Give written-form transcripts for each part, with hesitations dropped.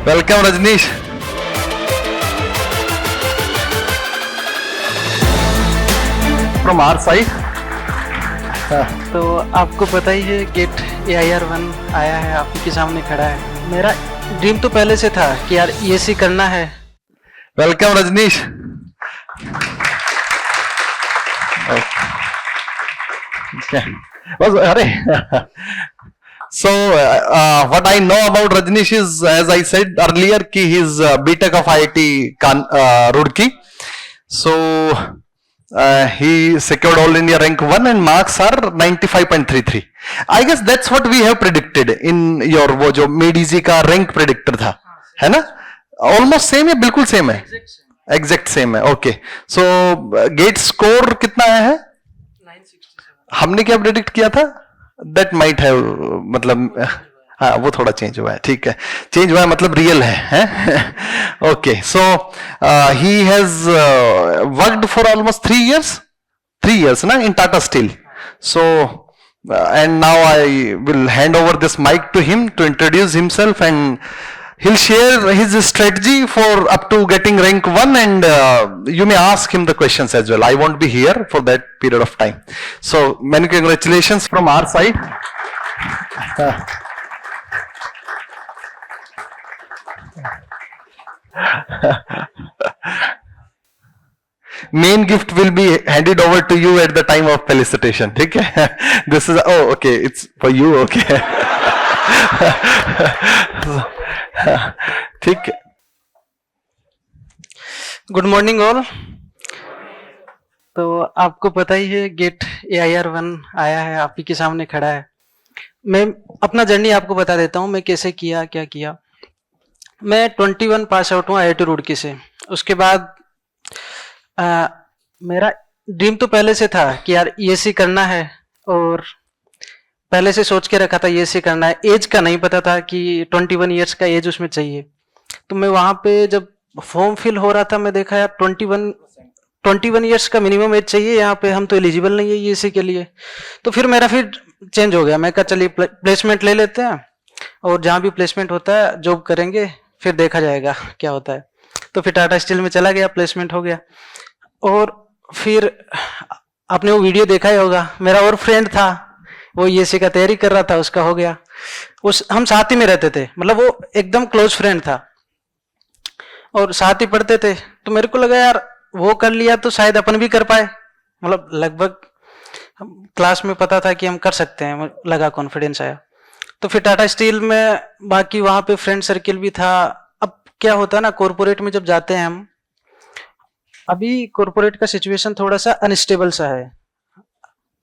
Welcome Rajneesh. From our side. तो आपको पता ही है गेट AIR-1 आया है, आप ही के सामने खड़ा है। मेरा ड्रीम तो पहले से था कि यार ESC करना है। वेलकम रजनीश। बस अरे so what I know about Rajneesh is, as I said earlier, कि he is BTech of IIT Roorkee. So he secured all India rank 1 and marks are 95.33. I guess that's what we have predicted in your वो जो MEDIZ का rank predictor था, है ना? Almost same है, बिल्कुल same है, exact same है. Okay, so gate score कितना आया है? 967. हमने क्या predict किया था? That might have, मतलब हाँ वो थोड़ा चेंज हुआ है, ठीक है, चेंज हुआ है मतलब रियल है। Okay, so he has worked for almost 3 years ना in Tata Steel. So and now I will hand over this mic to him to introduce himself and he'll share his strategy for up to getting rank 1 and you may ask him the questions as well. I won't be here for that period of time. So many congratulations from our side. Main gift will be handed over to you at the time of felicitation. ठीक है? This is, oh okay, it's for you, okay. ठीक है। Good morning all. तो आपको पता ही है gate AIR-1 आया है, आप ही के सामने खड़ा है। मैं अपना जर्नी आपको बता देता हूँ, मैं कैसे किया, क्या किया। मैं 21 पास आउट हूँ IIT रुड़की से। उसके बाद मेरा ड्रीम तो पहले से था कि यार ESC करना है, और पहले से सोच के रखा था ESC करना है। एज का नहीं पता था कि 21 ईयर्स का एज उसमें चाहिए। तो मैं वहां पे जब फॉर्म फिल हो रहा था, मैं देखा यार 21 ईयर्स का मिनिमम एज चाहिए, यहाँ पे हम तो एलिजिबल नहीं है ESC के लिए। तो फिर मेरा फिर चेंज हो गया, मैं कहा चलिए प्लेसमेंट ले लेते हैं, और जहाँ भी प्लेसमेंट होता है जॉब करेंगे, फिर देखा जाएगा क्या होता है। तो फिर टाटा स्टील में चला गया, प्लेसमेंट हो गया। और फिर आपने वो वीडियो देखा ही होगा, मेरा और फ्रेंड था, वो ESC का तैयारी कर रहा था, उसका हो गया। हम साथ ही में रहते थे, मतलब वो एकदम क्लोज फ्रेंड था और साथ ही पढ़ते थे। तो मेरे को लगा यार वो कर लिया तो शायद अपन भी कर पाए, मतलब लगभग क्लास में पता था कि हम कर सकते हैं, लगा कॉन्फिडेंस आया। तो फिर टाटा स्टील में बाकी वहां पे फ्रेंड सर्किल भी था। अब क्या होता है ना, कॉर्पोरेट में जब जाते हैं हम, अभी कॉर्पोरेट का सिचुएशन थोड़ा सा अनस्टेबल सा है,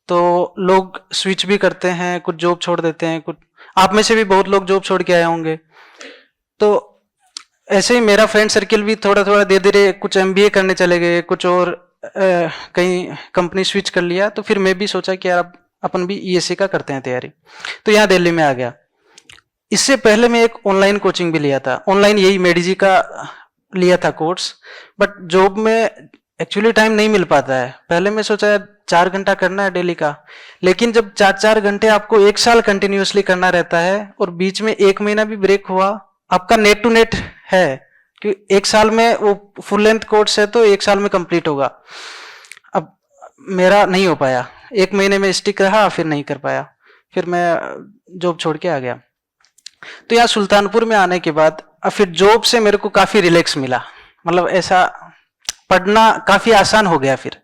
तो लोग स्विच भी करते हैं, कुछ जॉब छोड़ देते हैं, कुछ आप में से भी बहुत लोग जॉब छोड़ के आए होंगे। तो ऐसे ही मेरा फ्रेंड सर्किल भी थोड़ा थोड़ा धीरे धीरे कुछ MBA करने चले गए, कुछ और कहीं कंपनी स्विच कर लिया। तो फिर मैं भी सोचा कि यार अपन भी ESC का करते हैं तैयारी। तो यहाँ दिल्ली में आ गया। इससे पहले मैं एक ऑनलाइन कोचिंग भी लिया था, ऑनलाइन यही MEDIZ का लिया था कोर्स, बट जॉब में एक्चुअली टाइम नहीं मिल पाता है। पहले मैं सोचा 4 घंटा करना है डेली का, लेकिन जब 4 घंटे आपको 1 साल कंटिन्यूअसली करना रहता है, और बीच में 1 महीना भी ब्रेक हुआ, आपका नेट टू नेट है कि 1 साल में वो फुल लेंथ कोर्स है, तो 1 साल में कंप्लीट होगा। अब मेरा नहीं हो पाया, 1 महीने में स्टिक रहा, फिर नहीं कर पाया, फिर मैं जॉब छोड़ के आ गया। तो यहाँ सुल्तानपुर में आने के बाद अब फिर जॉब से मेरे को काफी रिलैक्स मिला, मतलब ऐसा पढ़ना काफी आसान हो गया फिर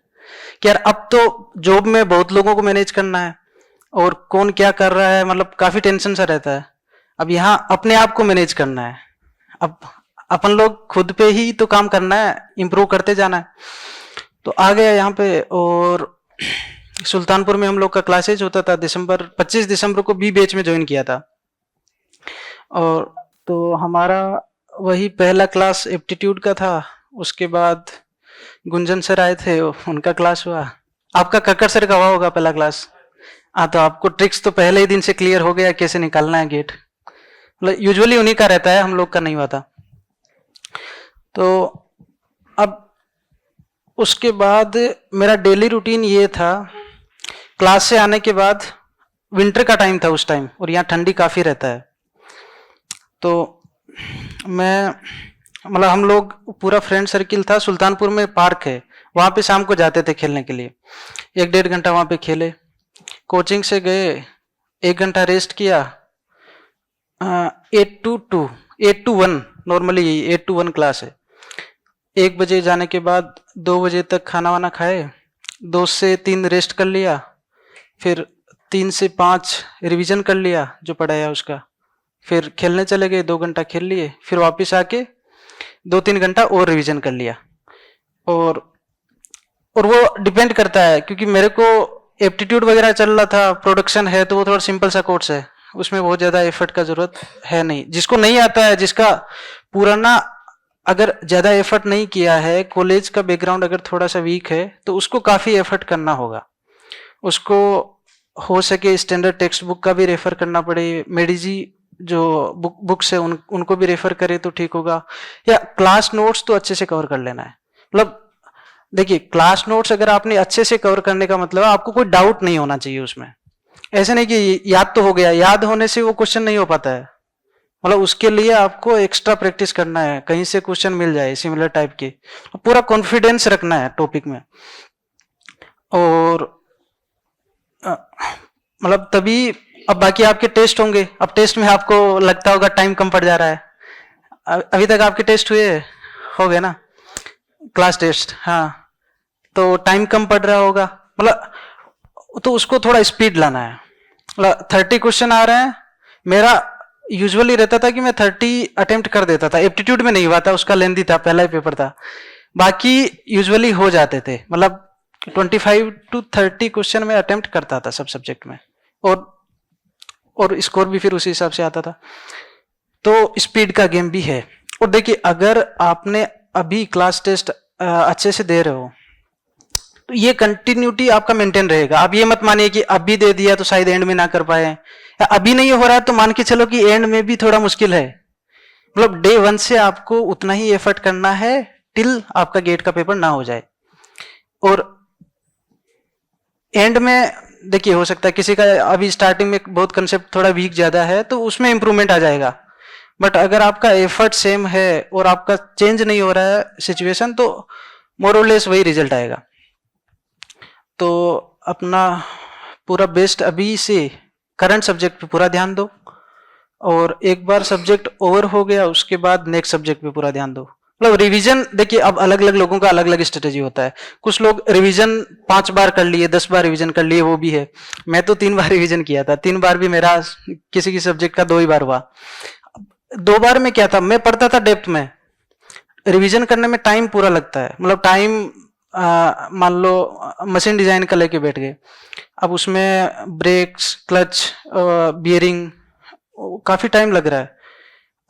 कि यार अब तो जॉब में बहुत लोगों को मैनेज करना है, और कौन क्या कर रहा है, मतलब काफी टेंशन सा रहता है। अब यहाँ अपने आप को मैनेज करना है, अब अपन लोग खुद पे ही तो काम करना है, इम्प्रूव करते जाना है। तो आ गया यहाँ पे, और सुल्तानपुर में हम लोग का क्लासेज होता था। 25 दिसंबर को B बैच में ज्वाइन किया था, और तो हमारा वही पहला क्लास एप्टीट्यूड का था। उसके बाद गुंजन सर आए थे, उनका क्लास हुआ। आपका कक्कर सर का हुआ होगा पहला क्लास। तो आपको ट्रिक्स तो पहले ही दिन से क्लियर हो गया कैसे निकालना है गेट, मतलब यूजुअली उन्हीं का रहता है, हम लोग का नहीं हुआ था। तो अब उसके बाद मेरा डेली रूटीन ये था, क्लास से आने के बाद, विंटर का टाइम था उस टाइम, और यहाँ ठंडी काफी रहता है, तो मैं मतलब हम लोग पूरा फ्रेंड सर्किल था, सुल्तानपुर में पार्क है, वहाँ पे शाम को जाते थे खेलने के लिए। 1-1.5 घंटा वहाँ पे खेले, कोचिंग से गए, 1 घंटा रेस्ट किया। 8 to 1 नॉर्मली यही 8 to 1 क्लास है। 1 बजे जाने के बाद 2 बजे तक खाना वाना खाए, 2 से 3 रेस्ट कर लिया, फिर 3 से 5 रिवीजन कर लिया जो पढ़ाया उसका, फिर खेलने चले गए, 2 घंटा खेल लिए, फिर वापस आके 2-3 घंटा और रिवीजन कर लिया। और वो डिपेंड करता है, क्योंकि मेरे को एप्टीट्यूड वगैरह चल रहा था, प्रोडक्शन है तो वो थोड़ा सिंपल सा कोर्स है, उसमें बहुत ज़्यादा एफर्ट का जरूरत है नहीं। जिसको नहीं आता है, जिसका पुराना अगर ज़्यादा एफर्ट नहीं किया है, कॉलेज का बैकग्राउंड अगर थोड़ा सा वीक है, तो उसको काफ़ी एफर्ट करना होगा। उसको हो सके स्टैंडर्ड टेक्स्ट बुक का भी रेफर करना पड़े, मेडिजी जो बुक्स है उनको भी रेफर करे तो ठीक होगा, या क्लास नोट्स तो अच्छे से कवर कर लेना है। मतलब देखिए, क्लास नोट्स अगर आपने अच्छे से कवर करने का मतलब है आपको कोई डाउट नहीं होना चाहिए उसमें। ऐसे नहीं कि याद तो हो गया, याद होने से वो क्वेश्चन नहीं हो पाता है। मतलब उसके लिए आपको एक्स्ट्रा प्रैक्टिस करना है, कहीं से क्वेश्चन मिल जाए सिमिलर टाइप के, पूरा कॉन्फिडेंस रखना है टॉपिक में। और मतलब तभी, अब बाकी आपके टेस्ट होंगे, अब टेस्ट में आपको लगता होगा टाइम कम पड़ जा रहा है। अभी तक आपके टेस्ट हुए हो गए ना, क्लास टेस्ट, हाँ, तो टाइम कम पड़ रहा होगा, मतलब तो उसको थोड़ा स्पीड लाना है। मतलब 30 क्वेश्चन आ रहे हैं, मेरा यूजुअली रहता था कि मैं 30 अटेम्प्ट कर देता था, एप्टीट्यूड में नहीं हुआ था, उसका लेंथी था, पहला ही पेपर था, बाकी यूजुअली हो जाते थे। मतलब 25 to 30 क्वेश्चन में अटेम्प्ट करता था सब सब्जेक्ट में, और स्कोर भी फिर उसी हिसाब से आता था। तो स्पीड का गेम भी है। और देखिए, अगर आपने अभी क्लास टेस्ट अच्छे से दे रहे हो तो ये कंटिन्यूटी आपका मेंटेन रहेगा। आप ये मत मानिए कि अभी दे दिया तो शायद एंड में ना कर पाए, या अभी नहीं हो रहा है तो मान के चलो कि एंड में भी थोड़ा मुश्किल है। मतलब डे 1 से आपको उतना ही एफर्ट करना है टिल आपका गेट का पेपर ना हो जाए। और एंड में देखिए, हो सकता है किसी का अभी स्टार्टिंग में बहुत कंसेप्ट थोड़ा वीक ज्यादा है तो उसमें इंप्रूवमेंट आ जाएगा, बट अगर आपका एफर्ट सेम है और आपका चेंज नहीं हो रहा है सिचुएशन, तो मोर और लेस वही रिजल्ट आएगा। तो अपना पूरा बेस्ट अभी से करंट सब्जेक्ट पे पूरा ध्यान दो, और एक बार सब्जेक्ट ओवर हो गया उसके बाद नेक्स्ट सब्जेक्ट पे पूरा ध्यान दो। मतलब रिवीजन, देखिए अब अलग अलग लोगों का अलग अलग स्ट्रेटेजी होता है। कुछ लोग रिवीजन 5 बार कर लिए, 10 बार रिवीजन कर लिए, वो भी है। मैं तो 3 बार रिवीजन किया था, 3 बार भी मेरा किसी की सब्जेक्ट का 2 ही बार हुआ। 2 बार में क्या था, मैं पढ़ता था डेप्थ में, रिवीजन करने में टाइम पूरा लगता है। मतलब टाइम, मान लो मशीन डिजाइन का लेके बैठ गए, अब उसमें ब्रेक्स, क्लच, बियरिंग, काफी टाइम लग रहा है।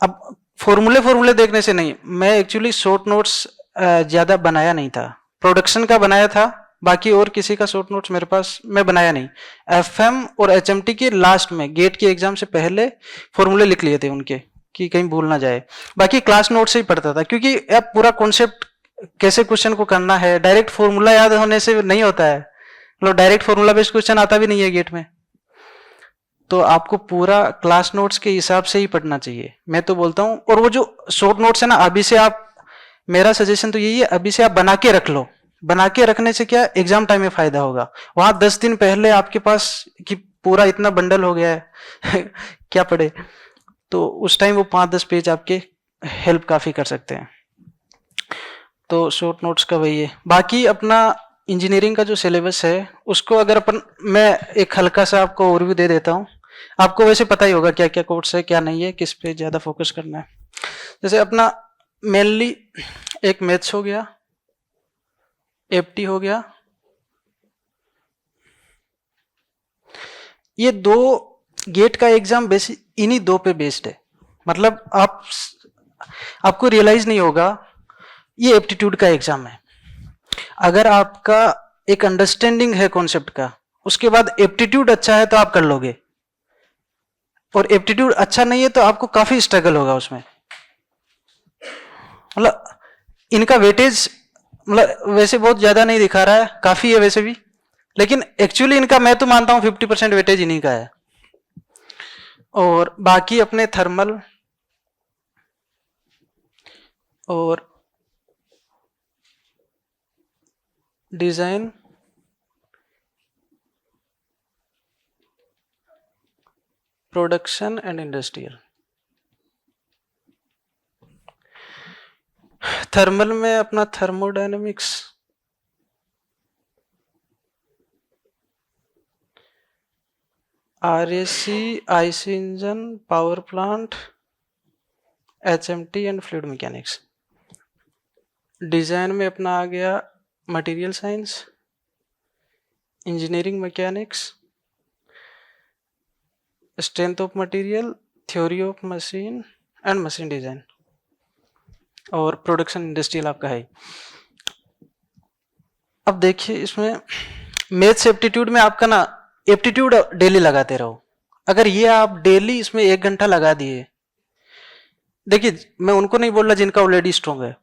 अब फॉर्मूले देखने से नहीं, मैं एक्चुअली शॉर्ट नोट्स ज्यादा बनाया नहीं था, प्रोडक्शन का बनाया था, बाकी और किसी का शॉर्ट नोट्स मेरे पास मैं बनाया नहीं। एफएम और एचएमटी के लास्ट में गेट के एग्जाम से पहले फॉर्मूले लिख लिए थे उनके, कि कहीं भूल ना जाए। बाकी क्लास नोट से ही पढ़ता था, क्योंकि अब पूरा कॉन्सेप्ट कैसे क्वेश्चन को करना है, डायरेक्ट फॉर्मूला याद होने से नहीं होता है। मतलब डायरेक्ट फॉर्मूला बेस्ड क्वेश्चन आता भी नहीं है गेट में, तो आपको पूरा क्लास नोट्स के हिसाब से ही पढ़ना चाहिए, मैं तो बोलता हूँ। और वो जो शॉर्ट नोट्स है ना, अभी से आप, मेरा सजेशन तो यही है, अभी से आप बना के रख लो। बना के रखने से क्या, एग्जाम टाइम में फायदा होगा। वहां 10 दिन पहले आपके पास कि पूरा इतना बंडल हो गया है क्या पढ़े, तो उस टाइम वो 5-10 पेज आपके हेल्प काफी कर सकते हैं। तो शॉर्ट नोट्स का वही है। बाकी अपना इंजीनियरिंग का जो सिलेबस है उसको अगर अपन, मैं एक हल्का सा आपको ओवरव्यू दे देता हूँ। आपको वैसे पता ही होगा क्या क्या कोर्स है, क्या नहीं है, किस पे ज्यादा फोकस करना है। जैसे अपना मेनली एक मैथ्स हो गया, एफटी हो गया, ये 2 गेट का एग्जाम बेसिक इन्हीं 2 पे बेस्ड है। मतलब आपको रियलाइज नहीं होगा, ये एप्टीट्यूड का एग्जाम है। अगर आपका एक अंडरस्टैंडिंग है कॉन्सेप्ट का, उसके बाद एप्टीट्यूड अच्छा है तो आप कर लोगे, और एप्टीट्यूड अच्छा नहीं है तो आपको काफी स्ट्रगल होगा उसमें। मतलब इनका वेटेज मतलब वैसे बहुत ज्यादा नहीं दिखा रहा है, काफी है वैसे भी, लेकिन एक्चुअली इनका मैं तो मानता हूं 50% वेटेज इन्हीं का है। और बाकी अपने थर्मल, और design production and industrial. Thermal में अपना thermodynamics, RAC, IC engine, power plant, HMT and fluid mechanics. Design में अपना आ गया material science, engineering mechanics, strength of material, theory of machine and machine design, और प्रोडक्शन इंडस्ट्रियल आपका है। अब देखिए इसमें मैथ्स एप्टीट्यूड में आपका ना एप्टीट्यूड डेली लगाते रहो। अगर ये आप डेली इसमें 1 घंटा लगा दिए, देखिए मैं उनको नहीं बोल रहा जिनका ऑलरेडी स्ट्रॉन्ग है,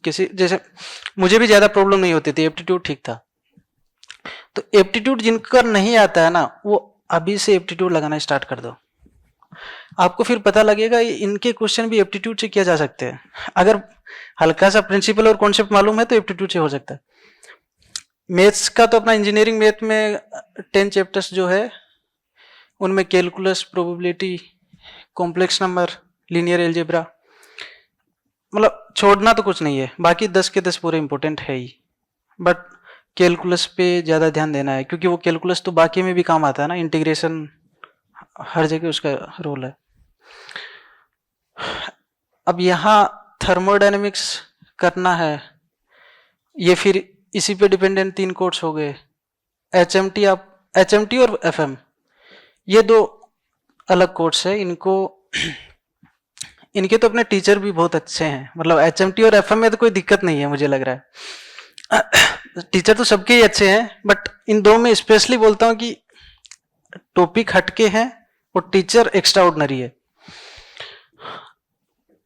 किसी जैसे मुझे भी ज्यादा प्रॉब्लम नहीं होती थी, एप्टीट्यूड ठीक था। तो एप्टीट्यूड जिनका नहीं आता है ना, वो अभी से एप्टीट्यूड लगाना स्टार्ट कर दो। आपको फिर पता लगेगा इनके क्वेश्चन भी एप्टीट्यूड से किया जा सकते हैं। अगर हल्का सा प्रिंसिपल और कॉन्सेप्ट मालूम है तो एप्टीट्यूड से हो सकता है। मैथ्स का तो अपना इंजीनियरिंग मैथ में 10 चैप्टर्स जो है उनमें calculus, probability, complex number, linear algebra, मतलब छोड़ना तो कुछ नहीं है। बाकी 10 के 10 पूरे इंपॉर्टेंट है ही, बट कैलकुलस पे ज़्यादा ध्यान देना है क्योंकि वो कैलकुलस तो बाकी में भी काम आता है ना, इंटीग्रेशन हर जगह उसका रोल है। अब यहाँ थर्मोडायनेमिक्स करना है, ये फिर इसी पे डिपेंडेंट 3 कोर्स हो गए। HMT और FM ये 2 अलग कोर्स है। इनके तो अपने टीचर भी बहुत अच्छे हैं, मतलब HMT और FM में तो कोई दिक्कत नहीं है मुझे लग रहा है। टीचर तो सबके ही अच्छे हैं, बट इन 2 में स्पेशली बोलता हूँ कि टॉपिक हटके हैं और टीचर एक्स्ट्रा ऑर्डिनरी है,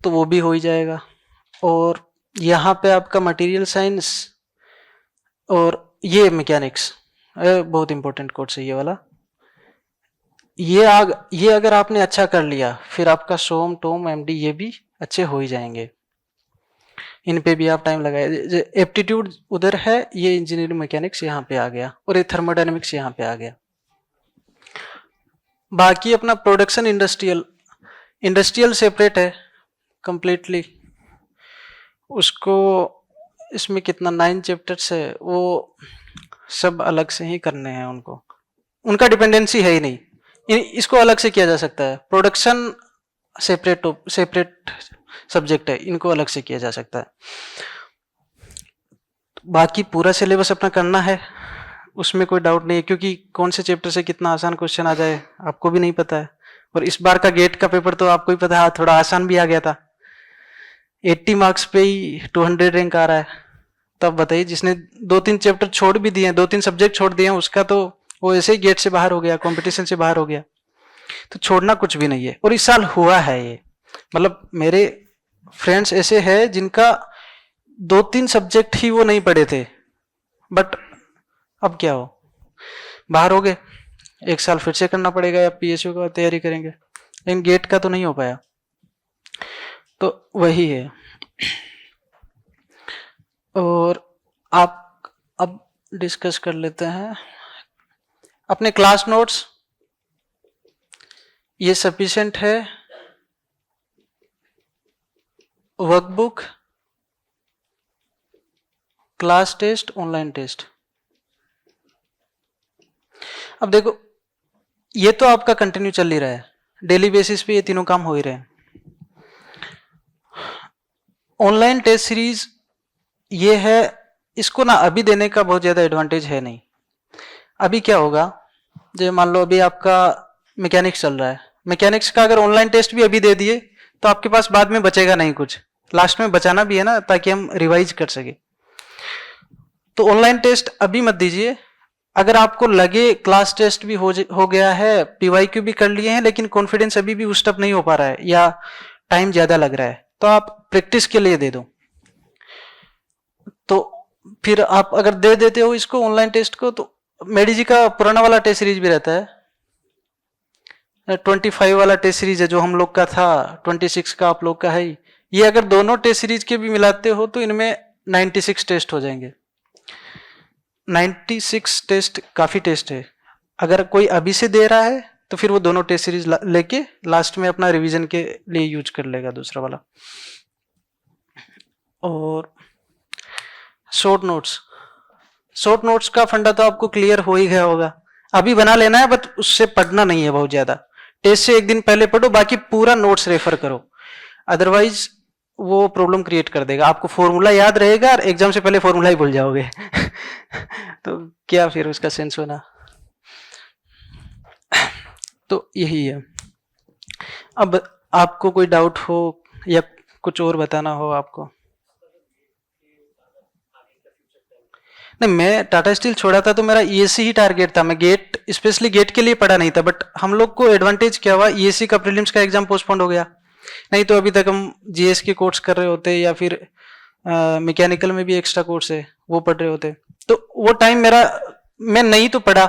तो वो भी हो ही जाएगा। और यहाँ पे आपका मटेरियल साइंस और ये मैकेनिक्स बहुत इंपॉर्टेंट कोर्स है ये वाला। ये अगर आपने अच्छा कर लिया फिर आपका सोम, टोम, MD ये भी अच्छे हो ही जाएंगे। इन पे भी आप टाइम लगाए। एप्टीट्यूड उधर है, ये इंजीनियरिंग मैकेनिक्स यहाँ पे आ गया, और ये थर्मोडायनेमिक्स यहाँ पे आ गया। बाकी अपना प्रोडक्शन इंडस्ट्रियल सेपरेट है कंप्लीटली। उसको इसमें कितना 9 चैप्टर्स है, वो सब अलग से ही करने हैं उनको, उनका डिपेंडेंसी है ही नहीं। इसको अलग से किया जा सकता है। प्रोडक्शन सेपरेट सब्जेक्ट है, इनको अलग से किया जा सकता है। बाकी पूरा सिलेबस अपना करना है, उसमें कोई डाउट नहीं है, क्योंकि कौन से चैप्टर से कितना आसान क्वेश्चन आ जाए आपको भी नहीं पता है। और इस बार का गेट का पेपर तो आपको ही पता है, थोड़ा आसान भी आ गया था। 80 मार्क्स पे ही 200 रैंक आ रहा है। तब बताइए, जिसने 2-3 चैप्टर छोड़ भी दिए, 2-3 सब्जेक्ट छोड़ दिए, उसका तो वो ऐसे ही गेट से बाहर हो गया, कंपटीशन से बाहर हो गया। तो छोड़ना कुछ भी नहीं है। और इस साल हुआ है ये, मतलब मेरे फ्रेंड्स ऐसे हैं जिनका 2-3 सब्जेक्ट ही वो नहीं पढ़े थे, बट अब क्या हो, बाहर हो गए। 1 साल फिर से करना पड़ेगा, या PSU का तैयारी करेंगे, लेकिन गेट का तो नहीं हो पाया। तो वही है। और आप अब डिस्कस कर लेते हैं अपने क्लास नोट्स। ये सफिशिएंट है। Workbook, class test, online test. अब देखो, ये तो आपका कंटिन्यू चल ही रहा है, डेली बेसिस पे ये तीनों काम हो ही रहे हैं। ऑनलाइन टेस्ट सीरीज ये है, इसको ना अभी देने का बहुत ज्यादा एडवांटेज है नहीं। अभी क्या होगा, जो मान लो अभी आपका मैकेनिक्स चल रहा है, मैकेनिक्स का अगर ऑनलाइन टेस्ट भी अभी दे दिए तो आपके पास बाद में बचेगा नहीं कुछ, लास्ट में बचाना भी है ना, ताकि हम रिवाइज कर सके। तो ऑनलाइन टेस्ट अभी मत दीजिए। अगर आपको लगे क्लास टेस्ट भी हो गया है, PYQ भी कर लिए हैं, लेकिन कॉन्फिडेंस अभी भी उस तक नहीं हो पा रहा है, या टाइम ज्यादा लग रहा है, तो आप प्रैक्टिस के लिए दे दो। तो फिर आप अगर दे देते हो इसको ऑनलाइन टेस्ट को, तो मेडी जी का पुराना वाला टेस्ट सीरीज भी रहता है, 25 वाला टेस्ट सीरीज है जो हम लोग का था, 26 का आप लोग का है, ये अगर दोनों टेस्ट सीरीज के भी मिलाते हो तो इनमें 96 टेस्ट हो जाएंगे। 96 टेस्ट काफी टेस्ट है। अगर कोई अभी से दे रहा है तो फिर वो दोनों टेस्ट सीरीज लेके लास्ट में अपना रिवीजन के लिए यूज कर लेगा दूसरा वाला। और शॉर्ट नोट्स का फंडा तो आपको क्लियर हो ही गया होगा, अभी बना लेना है, बट उससे पढ़ना नहीं है बहुत ज्यादा। टेस्ट से एक दिन पहले पढ़ो, बाकी पूरा नोट्स रेफर करो, अदरवाइज वो प्रॉब्लम क्रिएट कर देगा। आपको फॉर्मूला याद रहेगा और एग्जाम से पहले फॉर्मूला ही भूल जाओगे तो क्या फिर उसका सेंस होना। तो यही है। अब आपको कोई डाउट हो या कुछ और बताना हो आपको? नहीं, मैं टाटा स्टील छोड़ा था तो मेरा ईएससी ही टारगेट था। मैं गेट, स्पेशली गेट के लिए पढ़ा नहीं था, बट हम लोग को एडवांटेज क्या हुआ, ईएससी का प्रीलिम्स का एग्जाम पोस्टपोन हो गया। नहीं तो अभी तक हम जीएस के कोर्स कर रहे होते, या फिर मैकेनिकल में भी एक्स्ट्रा कोर्स है वो पढ़ रहे होते। तो वो टाइम मेरा, मैं नहीं तो पढ़ा।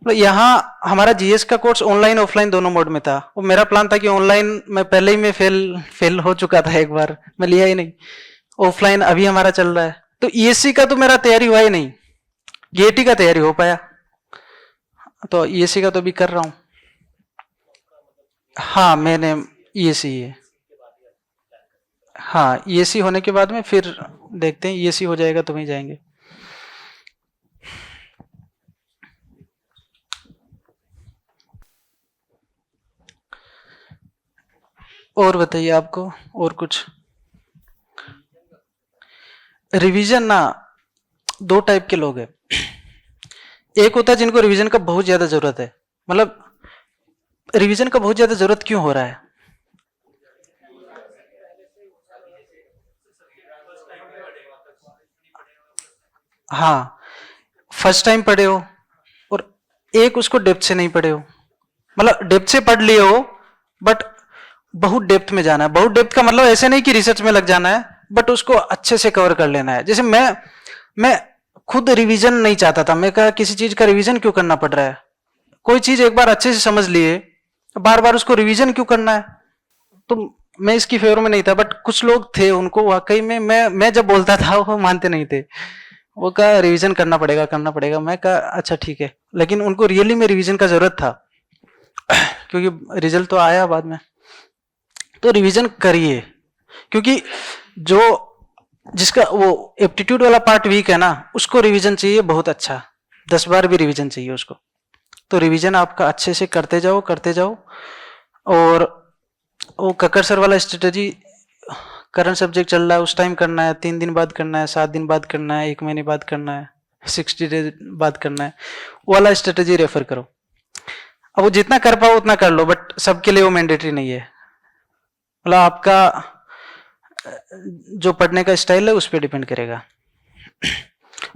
यहाँ हमारा जीएस का कोर्स ऑनलाइन ऑफलाइन दोनों मोड में था। वो मेरा प्लान था कि ऑनलाइन मैं पहले ही मैं फेल हो चुका था एक बार, मैं लिया ही नहीं। ऑफलाइन अभी हमारा चल रहा है। तो ईएससी का तो मेरा तैयारी हुआ ही नहीं, गेटी का तैयारी हो पाया। तो ईएससी का तो अभी कर रहा हूँ। हाँ, मैंने ईएससी है। हाँ, ईएससी होने के बाद में फिर देखते हैं, ईएससी हो जाएगा तो वहीं जाएंगे। और बताइए आपको और कुछ? रिवीजन ना, दो टाइप के लोग हैं। एक होता है जिनको रिवीजन का बहुत ज्यादा जरूरत है। मतलब रिवीजन का बहुत ज्यादा जरूरत क्यों हो रहा है? हाँ, फर्स्ट टाइम पढ़े हो और एक उसको डेप्थ से नहीं पढ़े हो। मतलब डेप्थ से पढ़ लिए हो बट बहुत डेप्थ में जाना है। बहुत डेप्थ का मतलब ऐसे नहीं कि रिसर्च में लग जाना है, बट उसको अच्छे से कवर कर लेना है। जैसे मैं खुद रिवीजन नहीं चाहता था। मैं कहा किसी चीज का रिवीजन क्यों करना पड़ रहा है, कोई चीज एक बार अच्छे से समझ लिए, बार बार उसको रिवीजन क्यों करना है। तो मैं इसकी फेवर में नहीं था, बट कुछ लोग थे उनको वाकई में मैं जब बोलता था वो मानते नहीं थे। वो कहा रिवीजन करना पड़ेगा करना पड़ेगा। मैं कहा अच्छा ठीक है, लेकिन उनको रियली में रिवीजन का जरूरत था क्योंकि रिजल्ट तो आया बाद में। तो रिवीजन करिए, क्योंकि जो जिसका वो एप्टीट्यूड वाला पार्ट वीक है ना, उसको रिवीजन चाहिए बहुत अच्छा, 10 बार भी रिवीजन चाहिए उसको। तो रिवीजन आपका अच्छे से करते जाओ। और वो कक्कर सर वाला स्ट्रेटजी, करंट सब्जेक्ट चल रहा है उस टाइम करना है, 3 दिन बाद करना है, 7 दिन बाद करना है, 1 महीने बाद करना है, 60 डेज बाद करना है, वो वाला स्ट्रेटजी रेफर करो। अब वो जितना कर पाओ उतना कर लो, बट सबके लिए वो मैंडेटरी नहीं है। मतलब आपका जो पढ़ने का स्टाइल है उस पर डिपेंड करेगा।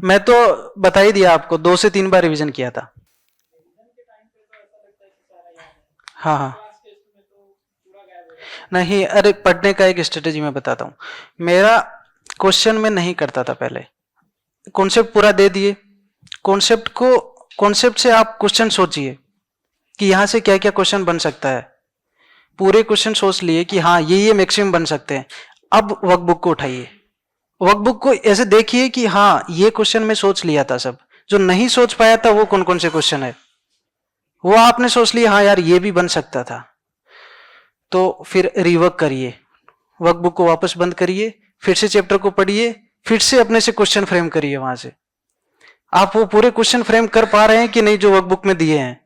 मैं तो बता ही दिया आपको, 2 से 3 बार रिवीजन किया था। हाँ हाँ, नहीं, अरे पढ़ने का एक स्ट्रेटेजी मैं बताता हूँ। मेरा क्वेश्चन में नहीं करता था पहले, कॉन्सेप्ट पूरा दे दिए, कॉन्सेप्ट से आप क्वेश्चन सोचिए कि यहां से क्या क्या क्वेश्चन बन सकता है। पूरे क्वेश्चन सोच लिए कि हाँ ये मैक्सिमम बन सकते हैं। अब वर्कबुक को उठाइए, वर्कबुक को ऐसे देखिए कि हाँ ये क्वेश्चन में सोच लिया था, सब जो नहीं सोच पाया था वो कौन कौन से क्वेश्चन है वो आपने सोच लिया, हाँ यार ये भी बन सकता था। तो फिर रिवर्क करिए, वर्कबुक को वापस बंद करिए, फिर से चैप्टर को पढ़िए, फिर से अपने से क्वेश्चन फ्रेम करिए। वहां से आप वो पूरे क्वेश्चन फ्रेम कर पा रहे हैं कि नहीं जो वर्कबुक में दिए हैं।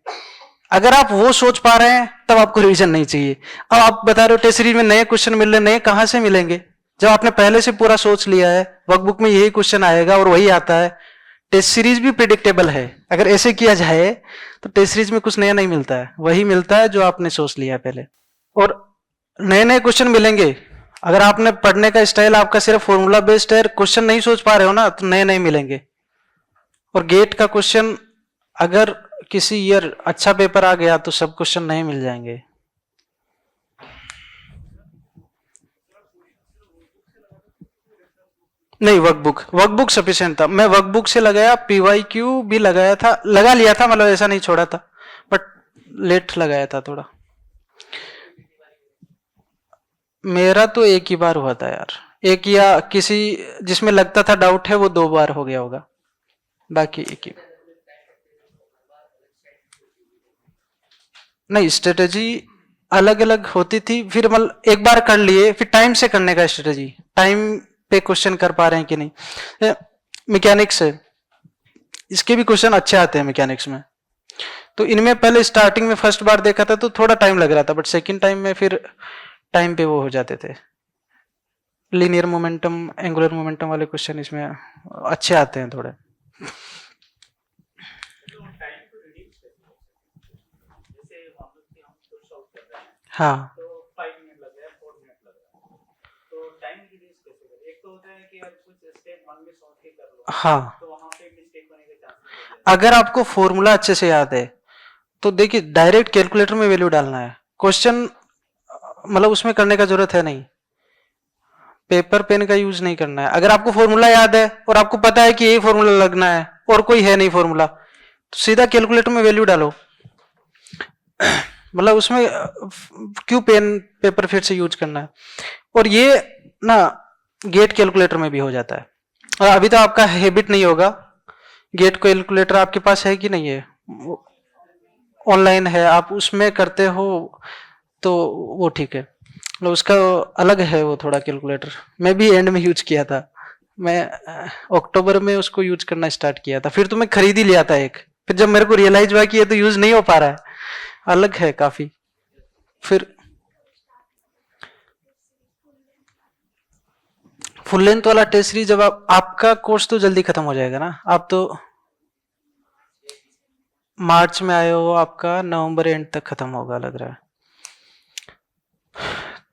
अगर आप वो सोच पा रहे हैं तब आपको रिवीजन नहीं चाहिए। अब आप बता रहे हो टेस्ट सीरीज में नए क्वेश्चन मिल रहे, नए कहां से मिलेंगे जब आपने पहले से पूरा सोच लिया है, वर्कबुक में यही क्वेश्चन आएगा और वही आता है। टेस्ट सीरीज भी प्रिडिक्टेबल है, अगर ऐसे किया जाए तो टेस्ट सीरीज में कुछ नया नहीं मिलता है, वही मिलता है जो आपने सोच लिया पहले। और नए नए क्वेश्चन मिलेंगे। अगर आपने पढ़ने का स्टाइल आपका सिर्फ फॉर्मूला बेस्ड है, क्वेश्चन नहीं सोच पा रहे हो ना, तो नए नए मिलेंगे। और गेट का क्वेश्चन अगर किसी ईयर अच्छा पेपर आ गया तो सब क्वेश्चन नहीं मिल जाएंगे। नहीं, वर्कबुक सफिशिएंट था। मैं वर्कबुक से लगाया, पीवाईक्यू भी लगाया था, लगा लिया था, मतलब ऐसा नहीं छोड़ा था, बट लेट लगाया था थोड़ा। मेरा तो एक ही बार हुआ था यार, एक या किसी जिसमें लगता था डाउट है वो 2 बार हो गया होगा, बाकी एक ही। नहीं, स्ट्रेटेजी अलग अलग होती थी, फिर मतलब एक बार कर लिए, फिर टाइम से करने का स्ट्रेटेजी, टाइम पे क्वेश्चन कर पा रहे हैं कि नहीं। मैकेनिक्स है, इसके भी क्वेश्चन अच्छे आते हैं मैकेनिक्स में। तो इनमें पहले स्टार्टिंग में फर्स्ट बार देखा था तो थोड़ा टाइम लग रहा था, बट सेकंड टाइम में फिर टाइम पे वो हो जाते थे। लीनियर मोमेंटम, एंगुलर मोमेंटम वाले क्वेश्चन इसमें अच्छे आते हैं थोड़े। हाँ हाँ, अगर आपको फॉर्मूला अच्छे से याद है तो देखिए डायरेक्ट कैलकुलेटर में वैल्यू डालना है, क्वेश्चन मतलब उसमें करने का जरूरत है नहीं, पेपर पेन का यूज नहीं करना है। अगर आपको फॉर्मूला याद है और आपको पता है कि यही फॉर्मूला लगना है और कोई है नहीं फॉर्मूला, तो सीधा कैलकुलेटर में वैल्यू डालो। मतलब उसमें क्यों पेन पेपर फिर से यूज करना है। और ये ना गेट कैलकुलेटर में भी हो जाता है। और अभी तो आपका हैबिट नहीं होगा, गेट कैलकुलेटर आपके पास है कि नहीं है, ऑनलाइन है, आप उसमें करते हो तो वो ठीक है। मतलब उसका अलग है वो थोड़ा कैलकुलेटर, मैं भी एंड में यूज किया था। मैं अक्टूबर में उसको यूज करना स्टार्ट किया था, फिर तो मैं खरीद ही लिया था एक। फिर जब मेरे को रियलाइज हुआ कि ये तो यूज नहीं हो पा रहा है, अलग है काफी। फिर फुल लेंथ वाला टेस्ट सीरीज, जब आपका कोर्स तो जल्दी खत्म हो जाएगा ना, आप तो मार्च में आए हो, आपका नवंबर एंड तक खत्म होगा लग रहा है।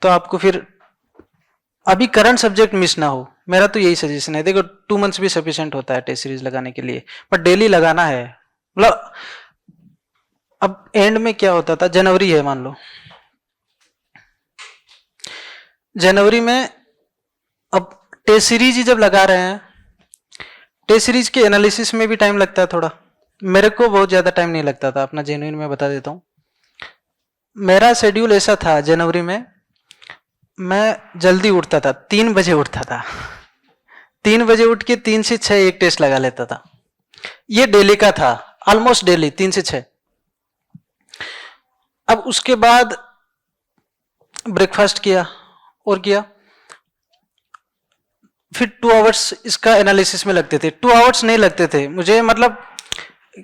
तो आपको फिर अभी करंट सब्जेक्ट मिस ना हो, मेरा तो यही सजेशन है। देखो 2 मंथ्स भी सफिशिएंट होता है टेस्ट सीरीज लगाने के लिए, पर डेली लगाना है। मतलब अब एंड में क्या होता था, जनवरी है मान लो, जनवरी में अब टेस्ट सीरीज ही जब लगा रहे हैं, टेस्ट सीरीज के एनालिसिस में भी टाइम लगता है थोड़ा। मेरे को बहुत ज्यादा टाइम नहीं लगता था, अपना जेन्युइन में बता देता हूँ। मेरा शेड्यूल ऐसा था जनवरी में, मैं जल्दी उठता था, 3 बजे उठता था, 3 बजे उठ के 3 से 6 एक टेस्ट लगा लेता था। ये डेली का था, ऑलमोस्ट डेली 3 से 6। अब उसके बाद ब्रेकफास्ट किया और किया, फिर 2 आवर्स इसका एनालिसिस में लगते थे। 2 आवर्स नहीं लगते थे मुझे, मतलब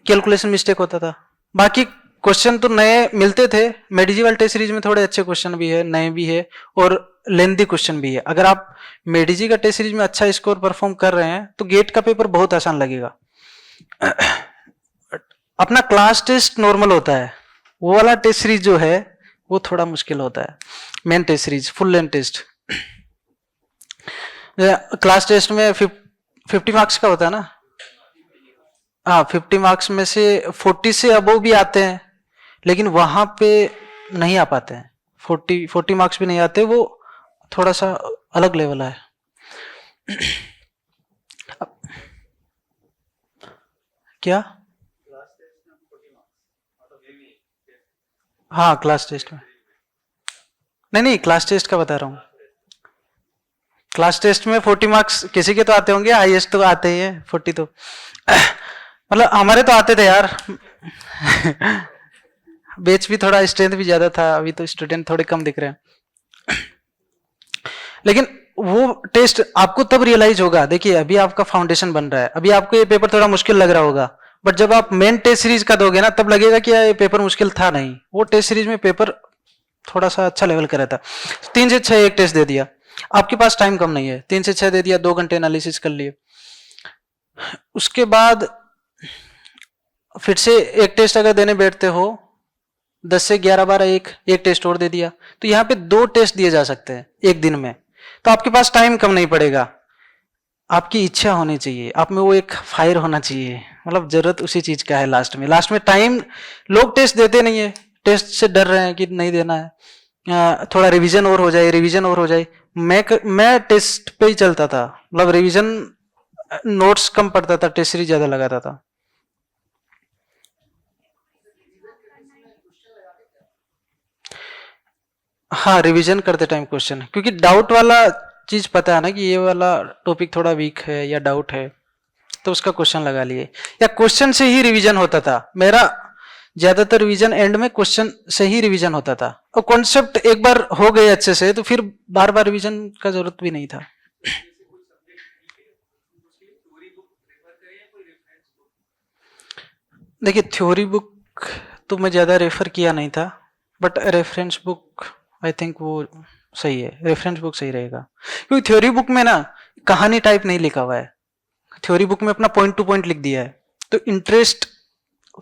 कैलकुलेशन मिस्टेक होता था। बाकी क्वेश्चन तो नए मिलते थे, मेडिजिवल टेस्ट सीरीज में थोड़े अच्छे क्वेश्चन भी है, नए भी है और लेंथी क्वेश्चन भी है। अगर आप मेडिजी का टेस्ट सीरीज में अच्छा स्कोर परफॉर्म कर रहे हैं तो गेट का पेपर बहुत आसान लगेगा। अपना क्लास टेस्ट नॉर्मल होता है, वो वाला टेस्ट सीरीज जो है वो थोड़ा मुश्किल होता है। Main test series full length test, class test में 50 मार्क्स का होता है ना। हाँ, 50 मार्क्स में से 40 से अबव भी आते हैं, लेकिन वहां पे नहीं आ पाते हैं। 40 मार्क्स भी नहीं आते, वो थोड़ा सा अलग लेवल है। क्या? हाँ, क्लास टेस्ट में नहीं, नहीं क्लास टेस्ट का बता रहा हूँ। क्लास टेस्ट में 40 मार्क्स किसी के तो आते होंगे, हाईएस्ट तो आते ही है 40 तो। मतलब हमारे तो आते थे यार। बेच भी थोड़ा स्ट्रेंथ भी ज्यादा था, अभी तो स्टूडेंट थोड़े कम दिख रहे हैं। लेकिन वो टेस्ट आपको तब रियलाइज होगा, देखिए अभी आपका फाउंडेशन बन रहा है, अभी आपको ये पेपर थोड़ा मुश्किल लग रहा होगा, बट जब आप मेन टेस्ट सीरीज का दोगे ना तब लगेगा कि ये पेपर मुश्किल था नहीं, वो टेस्ट सीरीज में पेपर थोड़ा सा अच्छा लेवल का रहता। 3 से 6 एक टेस्ट दे दिया, आपके पास टाइम कम नहीं है, 3 से 6 दे दिया, 2 घंटे एनालिसिस कर लिए। उसके बाद फिर से एक टेस्ट अगर देने बैठते हो, 10 से 11 12 एक टेस्ट और दे दिया, तो यहाँ पे 2 टेस्ट दिए जा सकते हैं एक दिन में। तो आपके पास टाइम कम नहीं पड़ेगा, आपकी इच्छा होनी चाहिए, आप में वो एक फायर होना चाहिए। मतलब जरूरत उसी चीज का है। लास्ट में टाइम, लोग टेस्ट देते नहीं है, टेस्ट से डर रहे हैं कि नहीं देना है, थोड़ा रिवीजन और हो जाए, रिवीजन और हो जाए। मैं टेस्ट पे ही चलता था, मतलब रिवीजन नोट्स कम पढ़ता था, टेस्ट सीरीज ज्यादा लगाता था। हाँ, रिवीजन करते टाइम क्वेश्चन, क्योंकि डाउट वाला चीज पता है ना कि ये वाला टॉपिक थोड़ा वीक है या डाउट है, तो उसका क्वेश्चन लगा लिए, या क्वेश्चन से ही रिवीजन होता था मेरा। ज्यादातर रिवीजन एंड में क्वेश्चन से ही रिवीजन होता था, और कॉन्सेप्ट एक बार हो गए अच्छे से तो फिर बार बार रिवीजन का जरूरत भी नहीं था। देखिए, थ्योरी बुक तो मैं ज़्यादा रेफर किया नहीं था, but reference book I think वो सही है, रेफरेंस बुक सही रहेगा, क्योंकि थ्योरी बुक में ना कहानी टाइप नहीं लिखा हुआ है, थ्योरी बुक में अपना पॉइंट टू पॉइंट लिख दिया है, तो इंटरेस्ट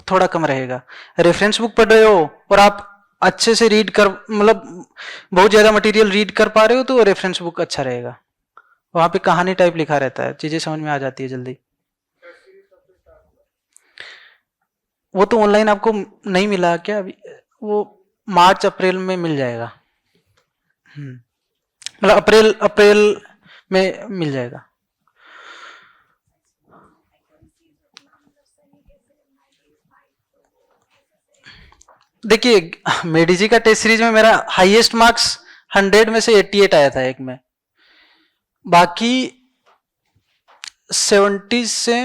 थोड़ा कम रहेगा। रेफरेंस बुक पढ़ रहे हो और आप अच्छे से रीड कर, मतलब बहुत ज़्यादा मटेरियल रीड कर पा रहे हो, तो रेफरेंस बुक अच्छा रहेगा, वहाँ पे कहानी टाइप लिखा रहता है, चीज़ें समझ में आ जाती है जल्दी। वो तो ऑनलाइन आपको नहीं मिला क्या अभी? वो मार्च अप्रैल में मिल जाएगा, मतलब अप्रैल अप्रैल में मिल जाएगा। देखिए, मेडिजी का टेस्ट सीरीज में मेरा हाईएस्ट मार्क्स 100 में से 88 आया था एक में, बाकी 70 से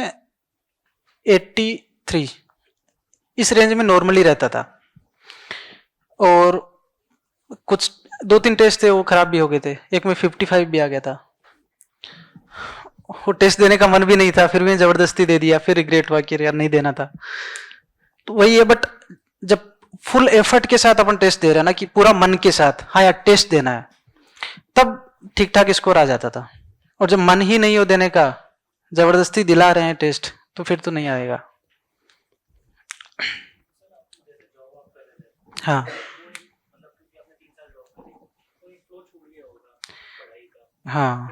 83 इस रेंज में नॉर्मली रहता था, और कुछ 2-3 टेस्ट थे वो खराब भी हो गए थे, एक में 55 भी आ गया था, वो टेस्ट देने का मन भी नहीं था, फिर भी जबरदस्ती दे दिया, फिर रिग्रेट हुआ कि यार नहीं देना था। तो वही है, बट जब फुल एफर्ट के साथ अपन टेस्ट दे रहे हैं ना, कि पूरा मन के साथ, हाँ यार टेस्ट देना है, तब ठीक ठाक स्कोर आ जाता था। और जब मन ही नहीं हो देने का, जबरदस्ती दिला रहे हैं टेस्ट, तो फिर तो नहीं आएगा। हाँ हाँ,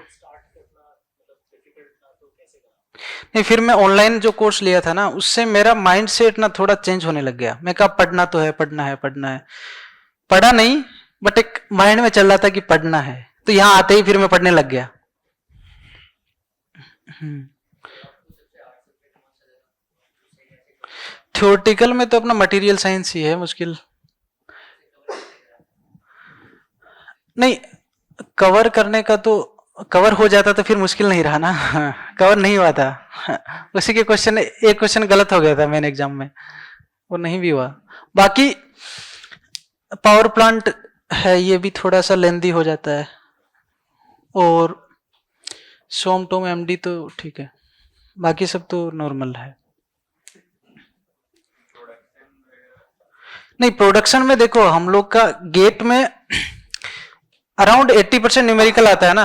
नहीं फिर मैं ऑनलाइन जो कोर्स लिया था ना, उससे मेरा माइंड सेट ना थोड़ा चेंज होने लग गया। मैं कहा पढ़ना तो है, पढ़ना है, पढ़ना है, पढ़ा नहीं, बट एक माइंड में चल रहा था कि पढ़ना है, तो यहाँ आते ही फिर मैं पढ़ने लग गया। थ्योरेटिकल में तो अपना मटेरियल साइंस ही है मुश्किल। नहीं, कवर करने का तो कवर हो जाता तो फिर मुश्किल नहीं रहा ना। कवर नहीं हुआ था। उसी के क्वेश्चन, एक क्वेश्चन गलत हो गया था मेन एग्जाम में, वो नहीं भी हुआ। बाकी पावर प्लांट है, ये भी थोड़ा सा लेंदी हो जाता है, और सोम टोम एमडी तो ठीक है, बाकी सब तो नॉर्मल है। नहीं, प्रोडक्शन में देखो हम लोग का गेट में अराउंड 80% न्यूमेरिकल आता है ना,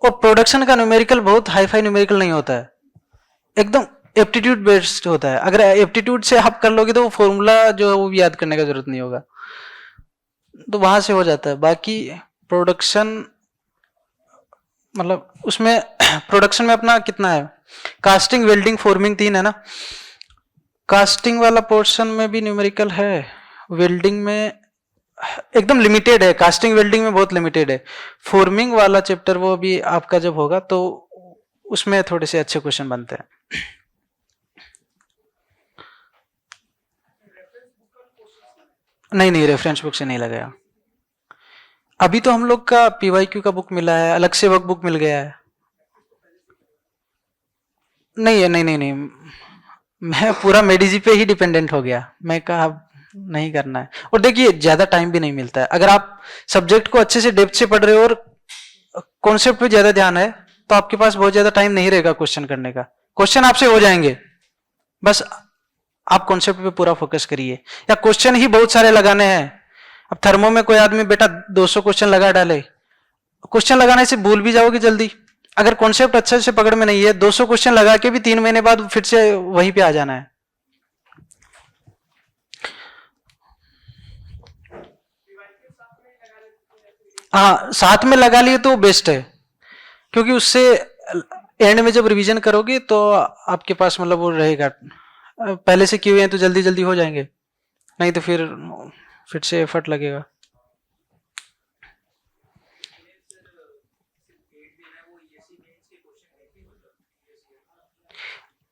और प्रोडक्शन का न्यूमेरिकल बहुत हाई फाई न्यूमेरिकल नहीं होता है, एकदम एप्टीट्यूड बेस्ड होता है। अगर एप्टीट्यूड से आप कर लोगे तो वो फॉर्मूला जो है वो भी याद करने का जरूरत नहीं होगा, तो वहां से हो जाता है। बाकी प्रोडक्शन, मतलब उसमें प्रोडक्शन में अपना कितना है, कास्टिंग वेल्डिंग फॉर्मिंग 3 है ना, कास्टिंग वाला पोर्शन में भी न्यूमेरिकल है, वेल्डिंग में एकदम लिमिटेड है, कास्टिंग वेल्डिंग में बहुत लिमिटेड है। फॉर्मिंग वाला चैप्टर वो भी आपका जब होगा तो उसमें थोड़े से अच्छे क्वेश्चन बनते हैं। नहीं नहीं, रेफरेंस बुक से नहीं लगाया। अभी तो हम लोग का पीवाईक्यू का बुक मिला है, अलग से वर्क बुक मिल गया है। नहीं है, नहीं नहीं नहीं, मैं पूरा मेडिजी पे ही डिपेंडेंट हो गया। मैं कहा अब नहीं करना है, और देखिए ज्यादा टाइम भी नहीं मिलता है। अगर आप सब्जेक्ट को अच्छे से डेप्थ से पढ़ रहे हो और कॉन्सेप्ट पे ज्यादा ध्यान है, तो आपके पास बहुत ज्यादा टाइम नहीं रहेगा क्वेश्चन करने का, क्वेश्चन आपसे हो जाएंगे, बस आप कॉन्सेप्ट पे पूरा फोकस करिए। या क्वेश्चन ही बहुत सारे लगाने हैं, अब थर्मो में कोई आदमी बेटा 200 क्वेश्चन लगा डाले, क्वेश्चन लगाने से भूल भी जाओगे जल्दी। अगर कॉन्सेप्ट अच्छे से पकड़ में नहीं है, 200 क्वेश्चन लगा के भी 3 महीने बाद फिर से वहीं पे आ जाना है। हाँ, साथ में लगा लिए तो बेस्ट है, क्योंकि उससे एंड में जब रिवीजन करोगे तो आपके पास मतलब वो रहेगा, पहले से किए हुए हैं तो जल्दी जल्दी हो जाएंगे, नहीं तो फिर से एफर्ट लगेगा।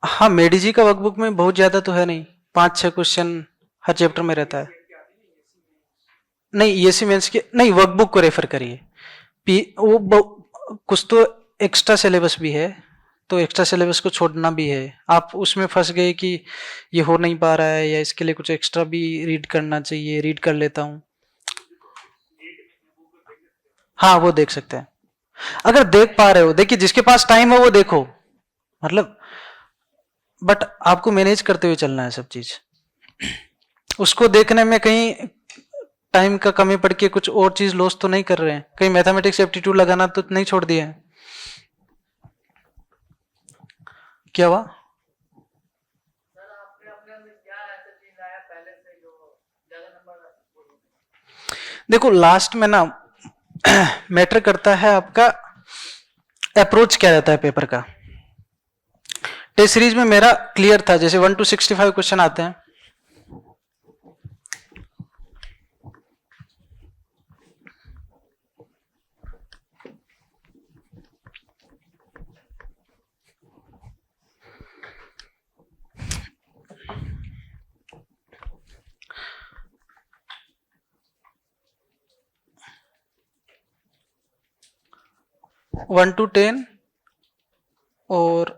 हाँ, मेडिजी का वर्कबुक में बहुत ज्यादा तो है नहीं, 5-6 क्वेश्चन हर चैप्टर में रहता है। नहीं ईएससी मेंस के नहीं, वर्कबुक को रेफर करिए। कुछ तो एक्स्ट्रा सिलेबस भी है, तो एक्स्ट्रा सिलेबस को छोड़ना भी है। आप उसमें फंस गए कि ये हो नहीं पा रहा है या इसके लिए कुछ एक्स्ट्रा भी रीड करना चाहिए, रीड कर लेता हूँ। हाँ वो देख सकते हैं, अगर देख पा रहे हो देखिए, जिसके पास टाइम है वो देखो, मतलब बट आपको मैनेज करते हुए चलना है सब चीज। उसको देखने में कहीं टाइम का कमी पड़ के कुछ और चीज लॉस तो नहीं कर रहे हैं, कहीं मैथमेटिक्स एप्टीट्यूड लगाना तो नहीं छोड़ दिए हैं। क्या हुआ? देखो लास्ट में ना मैटर करता है आपका अप्रोच क्या रहता है पेपर का। टेस्ट सीरीज में मेरा क्लियर था, जैसे 1 to 65 क्वेश्चन आते हैं, वन टू 10 और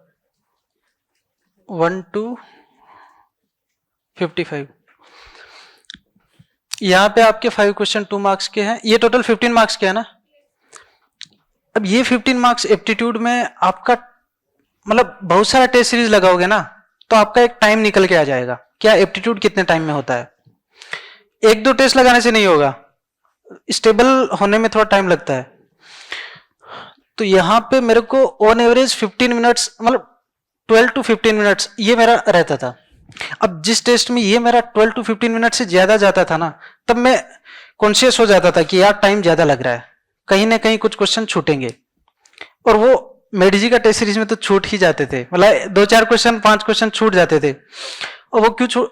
1 to 55। यहां पे आपके 5 क्वेश्चन 2 मार्क्स के हैं, ये टोटल 15 मार्क्स के है ना। अब ये 15 मार्क्स एप्टीट्यूड में आपका मतलब बहुत सारा टेस्ट सीरीज लगाओगे ना, तो आपका एक टाइम निकल के आ जाएगा, क्या एप्टीट्यूड कितने टाइम में होता है। एक दो टेस्ट लगाने से नहीं होगा, स्टेबल होने में थोड़ा टाइम लगता है। तो यहां पे मेरे को ऑन एवरेज 15 मिनट्स, मतलब 12 to 15 मिनट्स ये मेरा रहता था। अब जिस टेस्ट में ये मेरा 12 to 15 मिनट से ज्यादा जाता था ना, तब मैं कॉन्शियस हो जाता था कि यार टाइम ज्यादा लग रहा है, कहीं ना कहीं कुछ क्वेश्चन छूटेंगे। और वो मेडिजी का टेस्ट सीरीज में तो छूट ही जाते थे, मतलब 2-4 क्वेश्चन 5 क्वेश्चन छूट जाते थे। और वो क्यों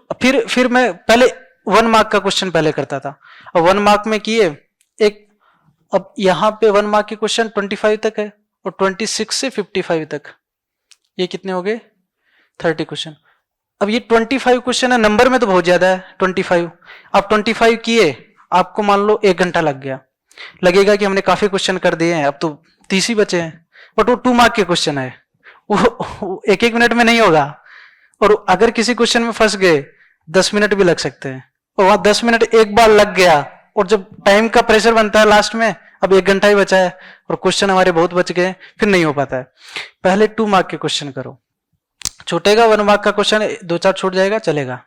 फिर मैं पहले 1 मार्क का क्वेश्चन पहले करता था, और 1 मार्क में किए एक, अब यहाँ पे 1 मार्क के क्वेश्चन 25 तक है, और 26 से 55 तक ये कितने हो गए 30 क्वेश्चन। अब ये 25 क्वेश्चन है, नंबर में तो बहुत ज्यादा है 25। आप 25 किए, आपको मान लो 1 घंटा लग गया, लगेगा कि हमने काफी क्वेश्चन कर दिए हैं, अब तो 30 ही बचे हैं। बट वो 2 मार्क के क्वेश्चन है, वो 1-1 मिनट में नहीं होगा। और अगर किसी क्वेश्चन में फंस गए 10 मिनट भी लग सकते हैं, और वहां 10 मिनट एक बार लग गया, और जब टाइम का प्रेशर बनता है लास्ट में, अब 1 घंटा ही बचा है और क्वेश्चन हमारे बहुत बच गए, फिर नहीं हो पाता है। पहले 2 मार्क के क्वेश्चन करो, छूटेगा 1 मार्क का क्वेश्चन 2-4 छूट जाएगा चलेगा।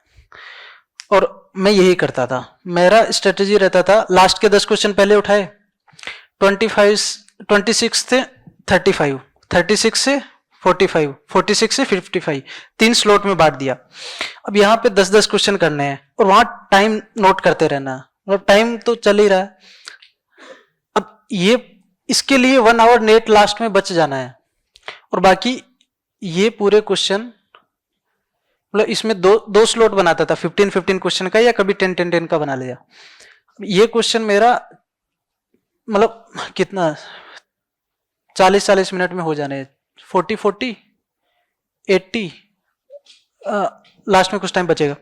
और मैं यही करता था, मेरा स्ट्रेटेजी रहता था, लास्ट के 10 क्वेश्चन पहले उठाए, 26 से 35, 36 से 45, 46 से 55, 3 स्लॉट में बांट दिया। अब यहाँ पे 10-10 क्वेश्चन करने हैं, और वहां टाइम नोट करते रहना, मतलब टाइम तो चल ही रहा है। अब ये इसके लिए 1 आवर नेट लास्ट में बच जाना है, और बाकी ये पूरे क्वेश्चन, मतलब इसमें दो स्लॉट बनाता था, 15-15 क्वेश्चन का, या कभी 10-10 का बना लिया। ये क्वेश्चन मेरा मतलब कितना 40-40 मिनट में हो जाने, 40-40 80, लास्ट में कुछ टाइम बचेगा,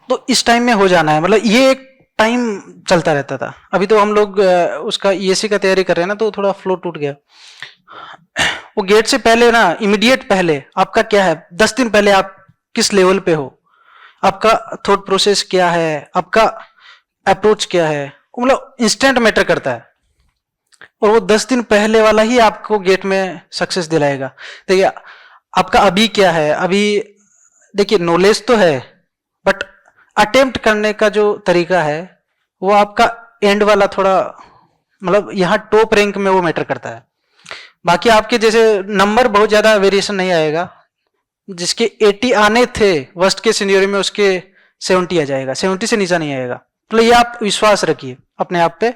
तो इस टाइम में हो जाना है, मतलब ये एक टाइम चलता रहता था। अभी तो हम लोग उसका ईएससी का तैयारी कर रहे हैं ना, तो थोड़ा फ्लो टूट गया। वो गेट से पहले ना, इमीडिएट पहले आपका क्या है, 10 दिन पहले आप किस लेवल पे हो, आपका थॉट प्रोसेस क्या है, आपका अप्रोच क्या है, मतलब इंस्टेंट मैटर करता है। और वो 10 दिन पहले वाला ही आपको गेट में सक्सेस दिलाएगा। देखिए आपका अभी क्या है, अभी देखिए नॉलेज तो है, बट अटेम्प्ट करने का जो तरीका है वो आपका एंड वाला थोड़ा, मतलब यहाँ टॉप रैंक में वो मैटर करता है। बाकी आपके जैसे नंबर बहुत ज्यादा वेरिएशन नहीं आएगा, जिसके 80 आने थे वर्स्ट के सिनेरियो में, उसके 70 आ जाएगा, 70 से नीचा नहीं आएगा। तो ये आप विश्वास रखिए अपने आप पे,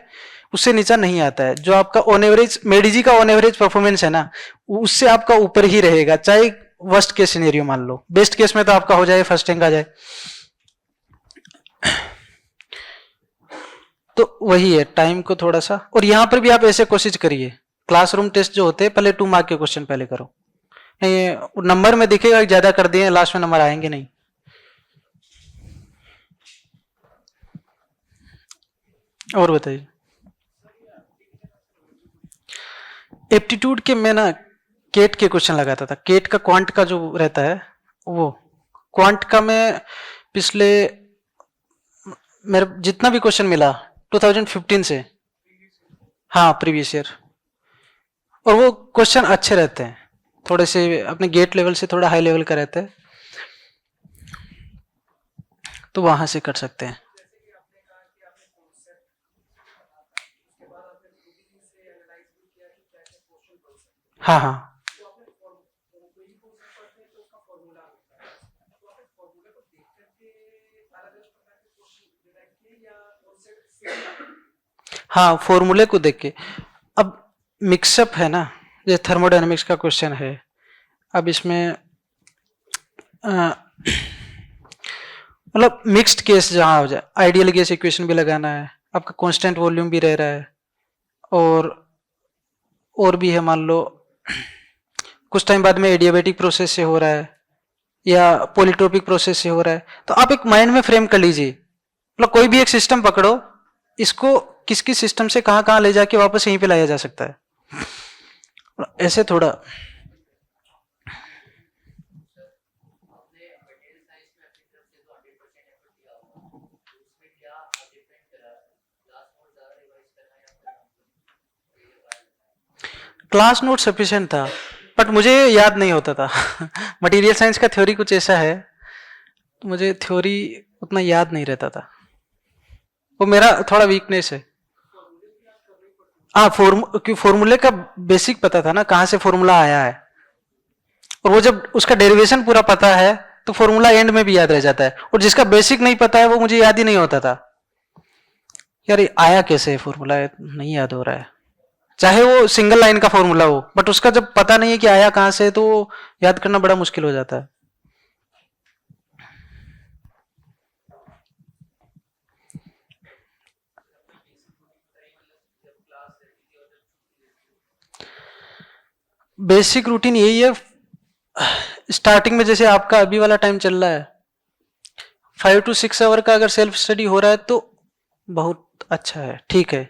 उससे नीचा नहीं आता है। जो आपका ऑन एवरेज मेडिजी का ऑन एवरेज परफॉर्मेंस है ना, उससे आपका ऊपर ही रहेगा, चाहे वर्स्ट केस सिनेरियो मान लो। बेस्ट केस में तो आपका हो जाए, फर्स्ट रैंक आ जाए। तो वही है, टाइम को थोड़ा सा, और यहां पर भी आप ऐसे कोशिश करिए, क्लासरूम टेस्ट जो होते हैं पहले 2 मार्क के क्वेश्चन पहले करो, नहीं नंबर में दिखेगा ज्यादा कर दिए, लास्ट में नंबर आएंगे नहीं। और बताइए। एप्टीट्यूड के मैं ना केट के क्वेश्चन लगाता था, केट का क्वांट का जो रहता है वो, क्वांट का मैं पिछले मेरे जितना भी क्वेश्चन मिला 2015 से, हाँ प्रीवियस ईयर, और वो क्वेश्चन अच्छे रहते हैं, थोड़े से अपने गेट लेवल से थोड़ा हाई लेवल का रहता है, तो वहां से कर सकते हैं। हाँ हाँ, हाँ फॉर्मूले को देख के। अब मिक्सअप है ना, ये थर्मोडायनेमिक्स का क्वेश्चन है, अब इसमें मतलब मिक्स्ड केस जहाँ हो जाए, आइडियल गैस इक्वेशन भी लगाना है, आपका कांस्टेंट वॉल्यूम भी रह रहा है, और भी है, मान लो कुछ टाइम बाद में एडियाबेटिक प्रोसेस से हो रहा है या पॉलीट्रोपिक प्रोसेस से हो रहा है, तो आप एक माइंड में फ्रेम कर लीजिए, मतलब कोई भी एक सिस्टम पकड़ो, इसको किस किस सिस्टम से कहाँ कहाँ ले जाके वापस यहीं पे लाया जा सकता है, ऐसे थोड़ा। क्लास नोट सफिशिएंट था, बट मुझे याद नहीं होता था मटेरियल साइंस का थ्योरी कुछ ऐसा है, तो मुझे थ्योरी उतना याद नहीं रहता था, वो मेरा थोड़ा वीकनेस है। हाँ फॉर्मूले का बेसिक पता था ना, कहाँ से फॉर्मूला आया है, और वो जब उसका डेरिवेशन पूरा पता है तो फॉर्मूला एंड में भी याद रह जाता है, और जिसका बेसिक नहीं पता है वो मुझे याद ही नहीं होता था, यार ये आया कैसे है फॉर्मूला, नहीं याद हो रहा है, चाहे वो सिंगल लाइन का फॉर्मूला हो, बट उसका जब पता नहीं है कि आया कहाँ से, तो याद करना बड़ा मुश्किल हो जाता है। बेसिक रूटीन यही है, स्टार्टिंग में जैसे आपका अभी वाला टाइम चल रहा है, 5 to 6 आवर का अगर सेल्फ स्टडी हो रहा है तो बहुत अच्छा है, ठीक है,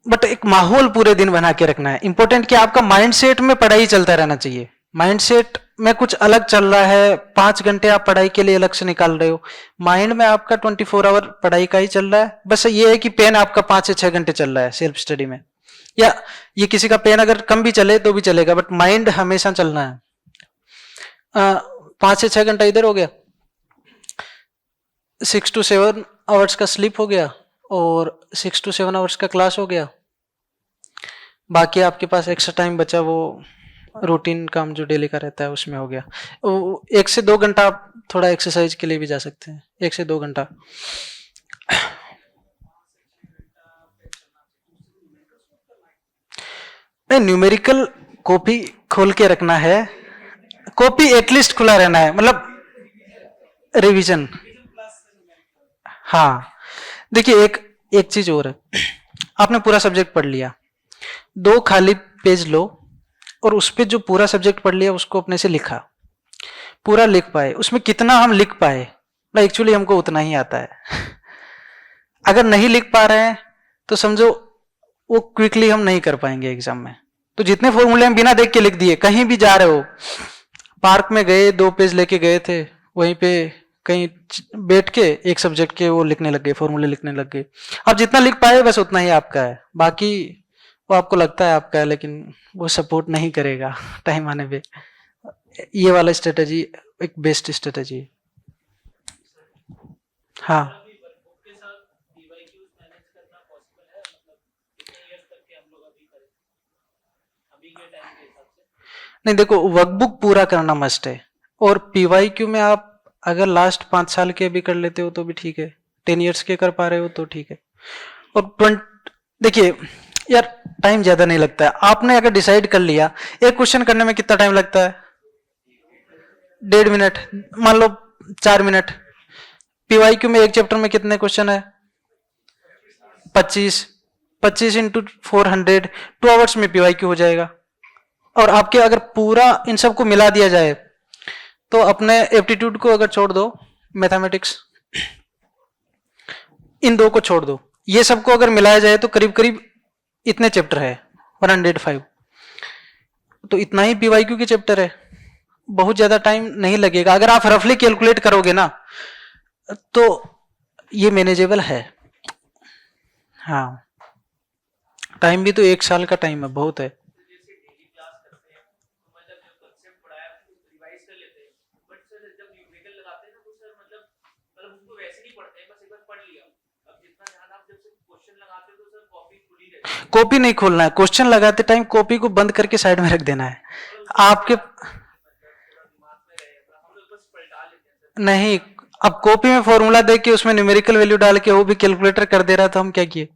बट एक माहौल पूरे दिन बना के रखना है, इंपॉर्टेंट क्या आपका माइंडसेट में पढ़ाई चलता रहना चाहिए, माइंडसेट में कुछ अलग चल रहा है, 5 घंटे आप पढ़ाई के लिए अलग से निकाल रहे हो, माइंड में आपका 24 आवर पढ़ाई का ही चल रहा है, बस ये है कि पेन आपका 5 से 6 घंटे चल रहा है सेल्फ स्टडी में, या ये किसी का पेन अगर कम भी चले तो भी चलेगा, बट माइंड हमेशा चलना है। 5 से 6 घंटा इधर हो गया, 6 to 7 आवर्स का स्लीप हो गया, और 6 to 7 आवर्स का क्लास हो गया, बाकी आपके पास एक्स्ट्रा टाइम बचा वो रूटीन काम जो डेली का रहता है उसमें हो गया। 1 से 2 घंटा आप थोड़ा एक्सरसाइज के लिए भी जा सकते हैं, 1 से 2 घंटा। नहीं, न्यूमेरिकल कॉपी खोल के रखना है, कॉपी एटलीस्ट खुला रहना है, मतलब रिवीजन। हाँ देखिए, एक एक चीज और है, आपने पूरा सब्जेक्ट पढ़ लिया, 2 खाली पेज लो, और उस पे जो पूरा सब्जेक्ट पढ़ लिया उसको अपने से लिखा, पूरा लिख पाए, उसमें कितना हम लिख पाए ना, एक्चुअली हमको उतना ही आता है अगर नहीं लिख पा रहे हैं तो समझो वो क्विकली हम नहीं कर पाएंगे एग्जाम में, तो जितने फॉर्मूले हम बिना देख के लिख दिए, कहीं भी जा रहे हो, पार्क में गए 2 पेज लेके गए थे, वहीं पे कहीं बैठ के एक सब्जेक्ट के वो लिखने लग गए, फॉर्मूले लिखने लग गए, आप जितना लिख पाए बस उतना ही आपका है, बाकी वो आपको लगता है आपका है, लेकिन वो सपोर्ट नहीं करेगा टाइम आने पे। ये वाला स्ट्रेटजी एक बेस्ट स्ट्रेटजी है। हाँ नहीं, देखो वर्कबुक पूरा करना मस्ट है, और पीवाईक्यू में आप अगर लास्ट 5 साल के भी कर लेते हो तो भी ठीक है, 10 इयर्स के कर पा रहे हो तो ठीक है, और 20, देखिए यार टाइम ज्यादा नहीं लगता है, आपने अगर डिसाइड कर लिया, एक क्वेश्चन करने में कितना टाइम लगता है, 1.5 मिनट, मान लो 4 मिनट, पीवाईक्यू में एक चैप्टर में कितने क्वेश्चन है, 25, 25 × 400, 2 आवर्स में पीवाईक्यू हो जाएगा, और आपके अगर पूरा इन सबको मिला दिया जाए, तो अपने एप्टीट्यूड को अगर छोड़ दो, मैथमेटिक्स इन दो को छोड़ दो, ये सबको अगर मिलाया जाए तो करीब करीब इतने चैप्टर है, 105। तो इतना ही पीवाईक्यू के चैप्टर है, बहुत ज्यादा टाइम नहीं लगेगा अगर आप रफली कैलकुलेट करोगे ना, तो ये मैनेजेबल है। हाँ, टाइम भी तो 1 साल का टाइम है, बहुत है। कॉपी नहीं खोलना है, क्वेश्चन लगाते टाइम कॉपी को बंद करके साइड में रख देना है आपके। नहीं, अब कॉपी में फॉर्मूला देख के उसमें न्यूमेरिकल वैल्यू डाल के वो भी कैलकुलेटर कर दे रहा था, हम क्या किए,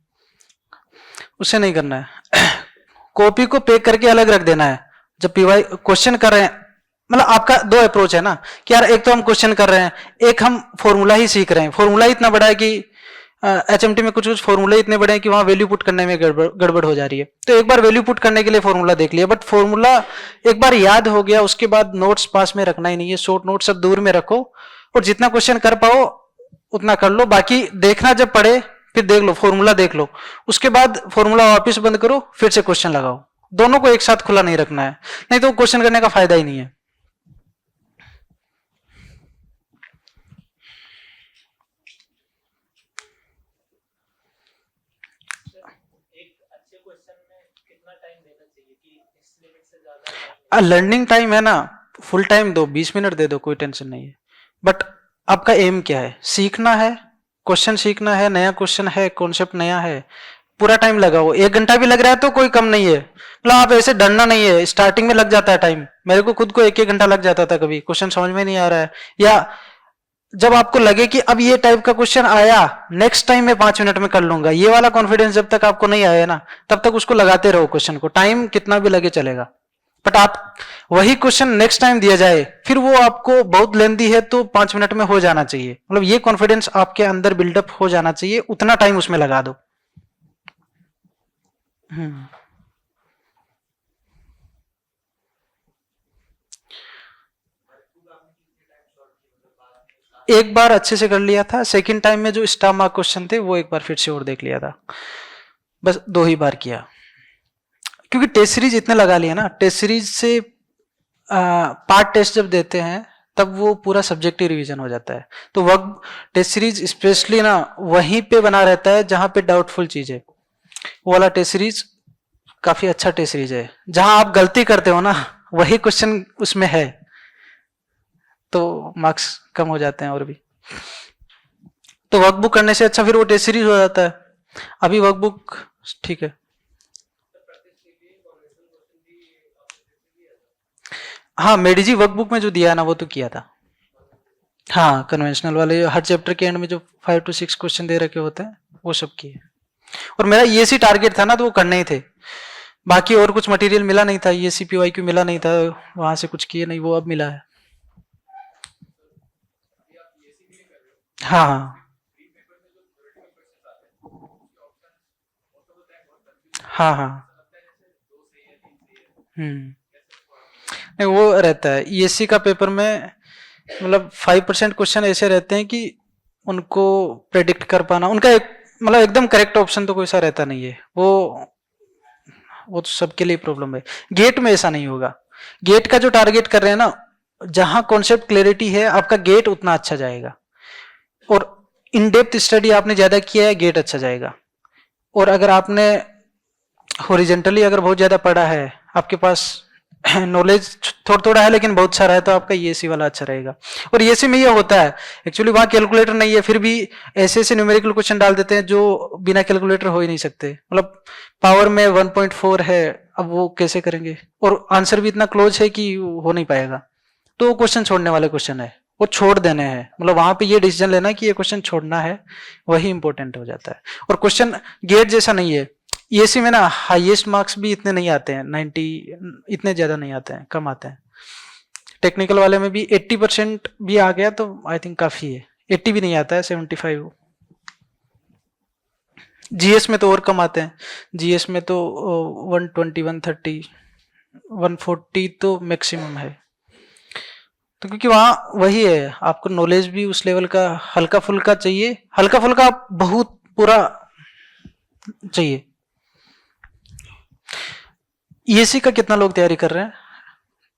उसे नहीं करना है। कॉपी को पैक करके अलग रख देना है। जब पीवाई क्वेश्चन कर रहे हैं, मतलब आपका दो अप्रोच है ना कि यार एक तो हम क्वेश्चन कर रहे हैं, एक हम फॉर्मूला ही सीख रहे हैं। फॉर्मूला इतना बड़ा है कि एचएमटी में कुछ कुछ फॉर्मूले इतने बड़े हैं कि वहां वैल्यू पुट करने में गड़बड़ हो जा रही है। तो एक बार वैल्यू पुट करने के लिए फॉर्मूला देख लिया, बट फॉर्मूला एक बार याद हो गया उसके बाद नोट्स पास में रखना ही नहीं है, शॉर्ट नोट सब दूर में रखो और जितना क्वेश्चन कर पाओ उतना कर लो। बाकी देखना जब पढ़े फिर देख लो, फॉर्मूला देख लो, उसके बाद फॉर्मूला वापस बंद करो, फिर से क्वेश्चन लगाओ। दोनों को एक साथ खुला नहीं रखना है, नहीं तो क्वेश्चन करने का फायदा ही नहीं है। लर्निंग टाइम है ना, फुल टाइम दो, 20 मिनट दे दो, कोई टेंशन नहीं है। बट आपका एम क्या है, सीखना है, क्वेश्चन सीखना है, नया क्वेश्चन है, कॉन्सेप्ट नया है, पूरा टाइम लगाओ। 1 घंटा भी लग रहा है तो कोई कम नहीं है, मतलब आप ऐसे डरना नहीं है। स्टार्टिंग में लग जाता है टाइम, मेरे को खुद को 1-1 घंटा लग जाता था, कभी क्वेश्चन समझ में नहीं आ रहा है, या जब आपको लगे कि अब ये टाइप का क्वेश्चन आया, नेक्स्ट टाइम मैं 5 मिनट में कर लूंगा, ये वाला कॉन्फिडेंस जब तक आपको नहीं आया ना, तब तक उसको लगाते रहो क्वेश्चन को, टाइम कितना भी लगे चलेगा। बट आप वही क्वेश्चन नेक्स्ट टाइम दिया जाए, फिर वो आपको बहुत लेंदी है तो 5 मिनट में हो जाना चाहिए, मतलब ये कॉन्फिडेंस आपके अंदर बिल्डअप हो जाना चाहिए, उतना टाइम उसमें लगा दो। एक बार अच्छे से कर लिया था, सेकंड टाइम में जो स्टार मार्क क्वेश्चन थे वो एक बार फिर से और देख लिया था, बस 2 ही बार किया। क्योंकि टेस्ट सीरीज इतने लगा लिया ना, टेस्ट सीरीज से पार्ट टेस्ट जब देते हैं तब वो पूरा सब्जेक्टिव रिवीजन हो जाता है। तो वर्क टेस्ट सीरीज स्पेशली ना वहीं पे बना रहता है जहां पे डाउटफुल चीज है, वो वाला टेस्ट सीरीज काफी अच्छा टेस्ट सीरीज है। जहां आप गलती करते हो ना वही क्वेश्चन उसमें है, तो मार्क्स कम हो जाते हैं और भी। तो वर्कबुक करने से अच्छा फिर वो टेस्ट सीरीज हो जाता है। अभी वर्कबुक ठीक है। हाँ, मेडिजी वर्कबुक में जो दिया है ना वो तो किया था। हाँ, कन्वेंशनल वाले हर चैप्टर के एंड में जो 5 to 6 क्वेश्चन दे रखे होते हैं वो सब किए। और मेरा ईएसी टारगेट था ना तो वो करने ही थे, बाकी और कुछ मटेरियल मिला नहीं था, ईएसी पीवाईक्यू मिला नहीं था, वहां से कुछ किए नहीं, वो अब मिला है। हाँ हाँ हाँ हाँ। नहीं, वो रहता है ईएससी का पेपर में, मतलब 5% क्वेश्चन ऐसे रहते हैं कि उनको प्रेडिक्ट कर पाना, उनका एक मतलब एकदम करेक्ट ऑप्शन तो कोई सा रहता नहीं है, वो तो सबके लिए प्रॉब्लम है। गेट में ऐसा नहीं होगा, गेट का जो टारगेट कर रहे हैं ना, जहां कॉन्सेप्ट क्लैरिटी है आपका गेट उतना अच्छा जाएगा, और इन डेप्थ स्टडी आपने ज्यादा किया है गेट अच्छा जाएगा। और अगर आपने हॉरिजेंटली अगर बहुत ज्यादा पढ़ा है, आपके पास नॉलेज थोड़ा थोड़ा है लेकिन बहुत सारा है, तो आपका ईएससी वाला अच्छा रहेगा। और ईएससी में ये होता है एक्चुअली वहां कैलकुलेटर नहीं है, फिर भी ऐसे ऐसे न्यूमेरिकल क्वेश्चन डाल देते हैं जो बिना कैलकुलेटर हो ही नहीं सकते, मतलब पावर में 1.4 है, अब वो कैसे करेंगे, और आंसर भी इतना क्लोज है कि हो नहीं पाएगा। तो वो क्वेश्चन छोड़ने वाले क्वेश्चन है, वो छोड़ देने हैं, मतलब वहां पे ये डिसीजन लेना कि ये क्वेश्चन छोड़ना है, वही इंपॉर्टेंट हो जाता है। और क्वेश्चन गेट जैसा नहीं है, ईएससी में ना हाईएस्ट मार्क्स भी इतने नहीं आते हैं, 90 इतने ज्यादा नहीं आते हैं, कम आते हैं। टेक्निकल वाले में भी 80% भी आ गया तो आई थिंक काफी है, 80 भी नहीं आता है, 75। जीएस में तो और कम आते हैं, जीएस में तो 120, 130, 140 तो मैक्सिमम है। तो क्योंकि वहां वही है, आपको नॉलेज भी उस लेवल का हल्का फुल्का चाहिए, हल्का फुल्का बहुत पूरा चाहिए। ईएससी का कितना लोग तैयारी कर रहे हैं,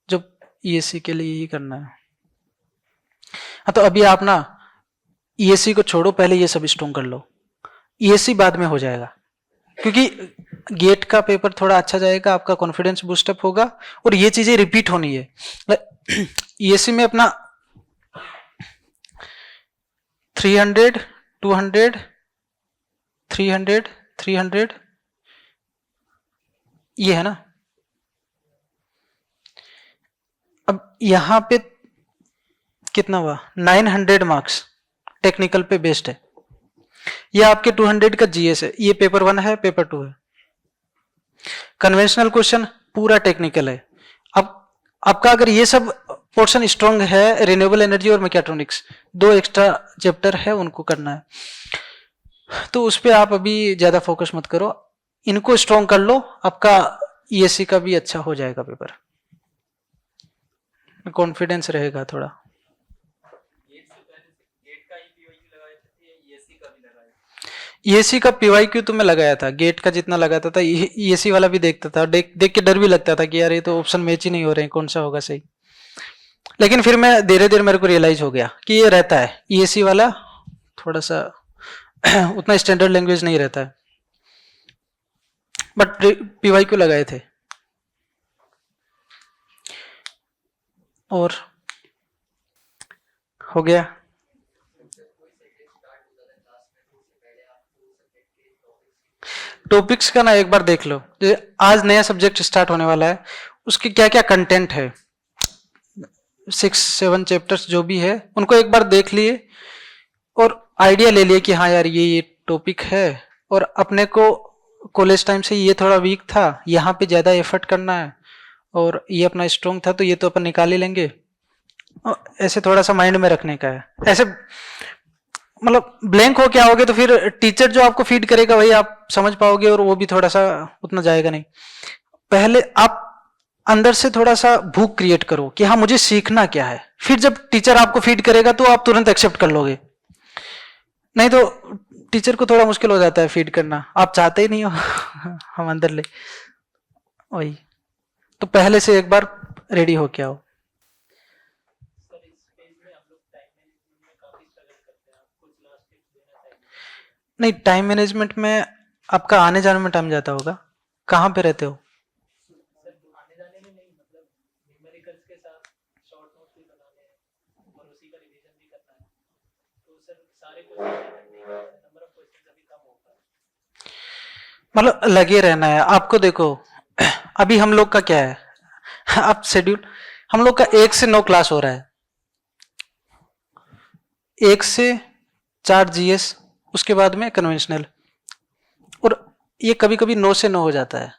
जो ईएससी के लिए ही करना है? हाँ, तो अभी आप ना ईएससी को छोड़ो, पहले ये सब स्ट्रॉन्ग कर लो, ईएससी बाद में हो जाएगा, क्योंकि गेट का पेपर थोड़ा अच्छा जाएगा, आपका कॉन्फिडेंस बूस्टअप होगा और ये चीजें रिपीट होनी है। ईएससी में अपना 300 200 300 300 ये है ना। अब यहां पे कितना हुआ, 900 मार्क्स टेक्निकल पे बेस्ड है। ये आपके 200 का जीएस है, ये पेपर 1 है, पेपर 2 है। कन्वेंशनल क्वेश्चन पूरा टेक्निकल है। अब आपका अगर ये सब पोर्शन स्ट्रांग है, रिन्यूएबल एनर्जी और मैकेट्रॉनिक्स 2 एक्स्ट्रा चैप्टर है, उनको करना है, तो उस पर आप अभी ज्यादा फोकस मत करो, इनको स्ट्रांग कर लो, आपका ईएससी का भी अच्छा हो जाएगा पेपर, कॉन्फिडेंस रहेगा थोड़ा। ईएससी का पीवाईक्यू तो मैं लगाया था, गेट का जितना लगाता था, ईएससी वाला भी देखता था, देख के डर भी लगता था कि यार ये तो ऑप्शन मैच ही नहीं हो रहे हैं, कौन सा होगा सही। लेकिन फिर मैं धीरे धीरे मेरे को रियलाइज हो गया कि ये रहता है, ईएससी वाला थोड़ा सा उतना स्टैंडर्ड लैंग्वेज नहीं रहता है, बट पीवाईक्यू लगाए थे। और हो गया। टॉपिक्स का ना एक बार देख लो, आज नया सब्जेक्ट स्टार्ट होने वाला है, उसके क्या क्या कंटेंट है, 6-7 चैप्टर्स जो भी है उनको एक बार देख लिए और आइडिया ले लिए कि हाँ यार ये टॉपिक है, और अपने को कॉलेज टाइम से ये थोड़ा वीक था, यहाँ पे ज्यादा एफर्ट करना है, और ये अपना स्ट्रॉन्ग था तो ये तो अपन निकाल ही लेंगे, ऐसे थोड़ा सा माइंड में रखने का है। ऐसे मतलब ब्लैंक हो क्या होगे तो फिर टीचर जो आपको फीड करेगा वही आप समझ पाओगे, और वो भी थोड़ा सा उतना जाएगा नहीं। पहले आप अंदर से थोड़ा सा भूख क्रिएट करो कि हाँ मुझे सीखना क्या है, फिर जब टीचर आपको फीड करेगा तो आप तुरंत एक्सेप्ट कर लोगे, नहीं तो टीचर को थोड़ा मुश्किल हो जाता है फीड करना, आप चाहते ही नहीं हो हम अंदर ले, वही तो पहले से एक बार रेडी हो के आओ। नहीं, टाइम मैनेजमेंट में आपका आने जाने में टाइम जाता होगा, कहाँ पे रहते हो? मतलब लगे रहना है आपको। देखो अभी हम लोग का क्या है, आप शेड्यूल, हम लोग का 1 से 9 क्लास हो रहा है, 1 से 4 जीएस, उसके बाद में कन्वेंशनल, और ये कभी कभी 9 से 9 हो जाता है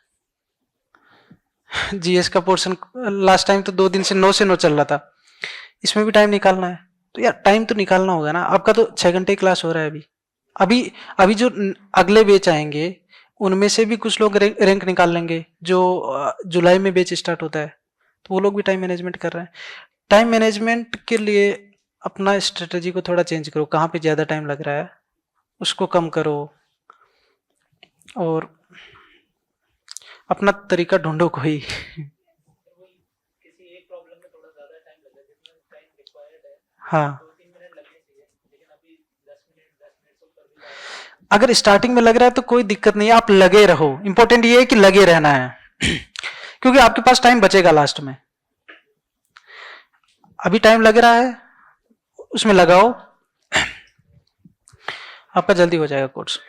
जीएस का पोर्शन। लास्ट टाइम तो 2 दिन से 9 से 9 चल रहा था, इसमें भी टाइम निकालना है, तो यार टाइम तो निकालना होगा ना। आपका तो 6 घंटे क्लास हो रहा है अभी अभी अभी जो अगले बैच आएंगे उनमें से भी कुछ लोग रैंक निकाल लेंगे, जो जुलाई में बैच स्टार्ट होता है, तो वो लोग भी टाइम मैनेजमेंट कर रहे हैं। टाइम मैनेजमेंट के लिए अपना स्ट्रेटजी को थोड़ा चेंज करो, कहाँ पे ज़्यादा टाइम लग रहा है उसको कम करो, और अपना तरीका ढूंढो कोई। हाँ, अगर स्टार्टिंग में लग रहा है तो कोई दिक्कत नहीं है, आप लगे रहो, इंपॉर्टेंट ये है कि लगे रहना है क्योंकि आपके पास टाइम बचेगा लास्ट में। अभी टाइम लग रहा है उसमें लगाओ, आपका जल्दी हो जाएगा कोर्स।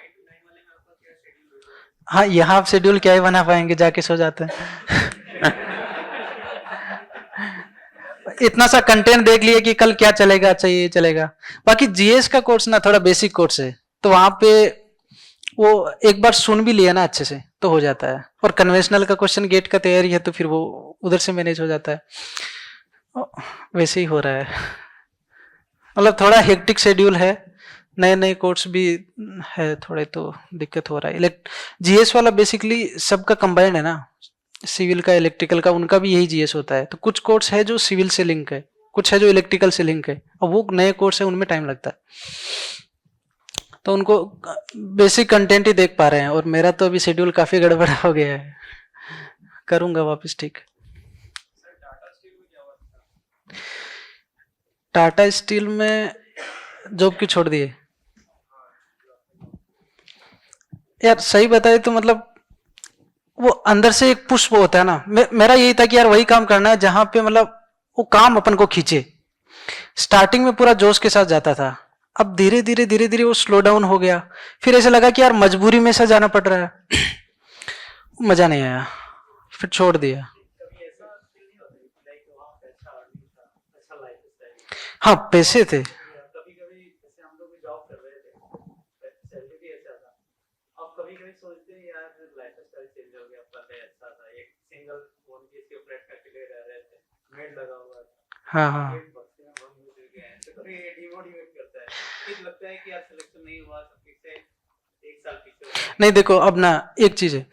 हाँ, यहाँ आप शेड्यूल क्या ही बना पाएंगे, जाके सो जाते हैं इतना सा कंटेंट देख लिए कि कल क्या चलेगा, अच्छा ये चलेगा। बाकी जीएस का कोर्स ना थोड़ा बेसिक कोर्स है, तो वहां पे वो एक बार सुन भी लिया ना अच्छे से तो हो जाता है, और कन्वेंशनल का क्वेश्चन गेट का तैयारी है तो फिर वो उधर से मैनेज हो जाता है। वैसे ही हो रहा है, मतलब थोड़ा हेक्टिक शेड्यूल है, नए नए कोर्स भी है थोड़े, तो दिक्कत हो रहा है। जीएस वाला बेसिकली सबका कंबाइंड है ना, सिविल का इलेक्ट्रिकल का उनका भी यही जीएस होता है, तो कुछ कोर्स है जो सिविल से लिंक है, कुछ है जो इलेक्ट्रिकल से लिंक है, अब वो नए कोर्स है उनमें टाइम लगता है, तो उनको बेसिक कंटेंट ही देख पा रहे हैं, और मेरा तो अभी शेड्यूल काफी गड़बड़ हो गया है, करूंगा वापस ठीक। टाटा स्टील में जॉब क्यों छोड़ दिए यार? सही बताए तो मतलब वो अंदर से एक पुश वो होता है ना, मेरा यही था कि यार वही काम करना है जहां पे मतलब वो काम अपन को खींचे। स्टार्टिंग में पूरा जोश के साथ जाता था, अब धीरे धीरे धीरे धीरे वो स्लो डाउन हो गया, फिर ऐसा लगा कि यार मजबूरी में ऐसा जाना पड़ रहा है, मजा नहीं आया, फिर छोड़ दिया। हाँ पैसे थे। हाँ हाँ नहीं देखो, अब ना एक चीज है,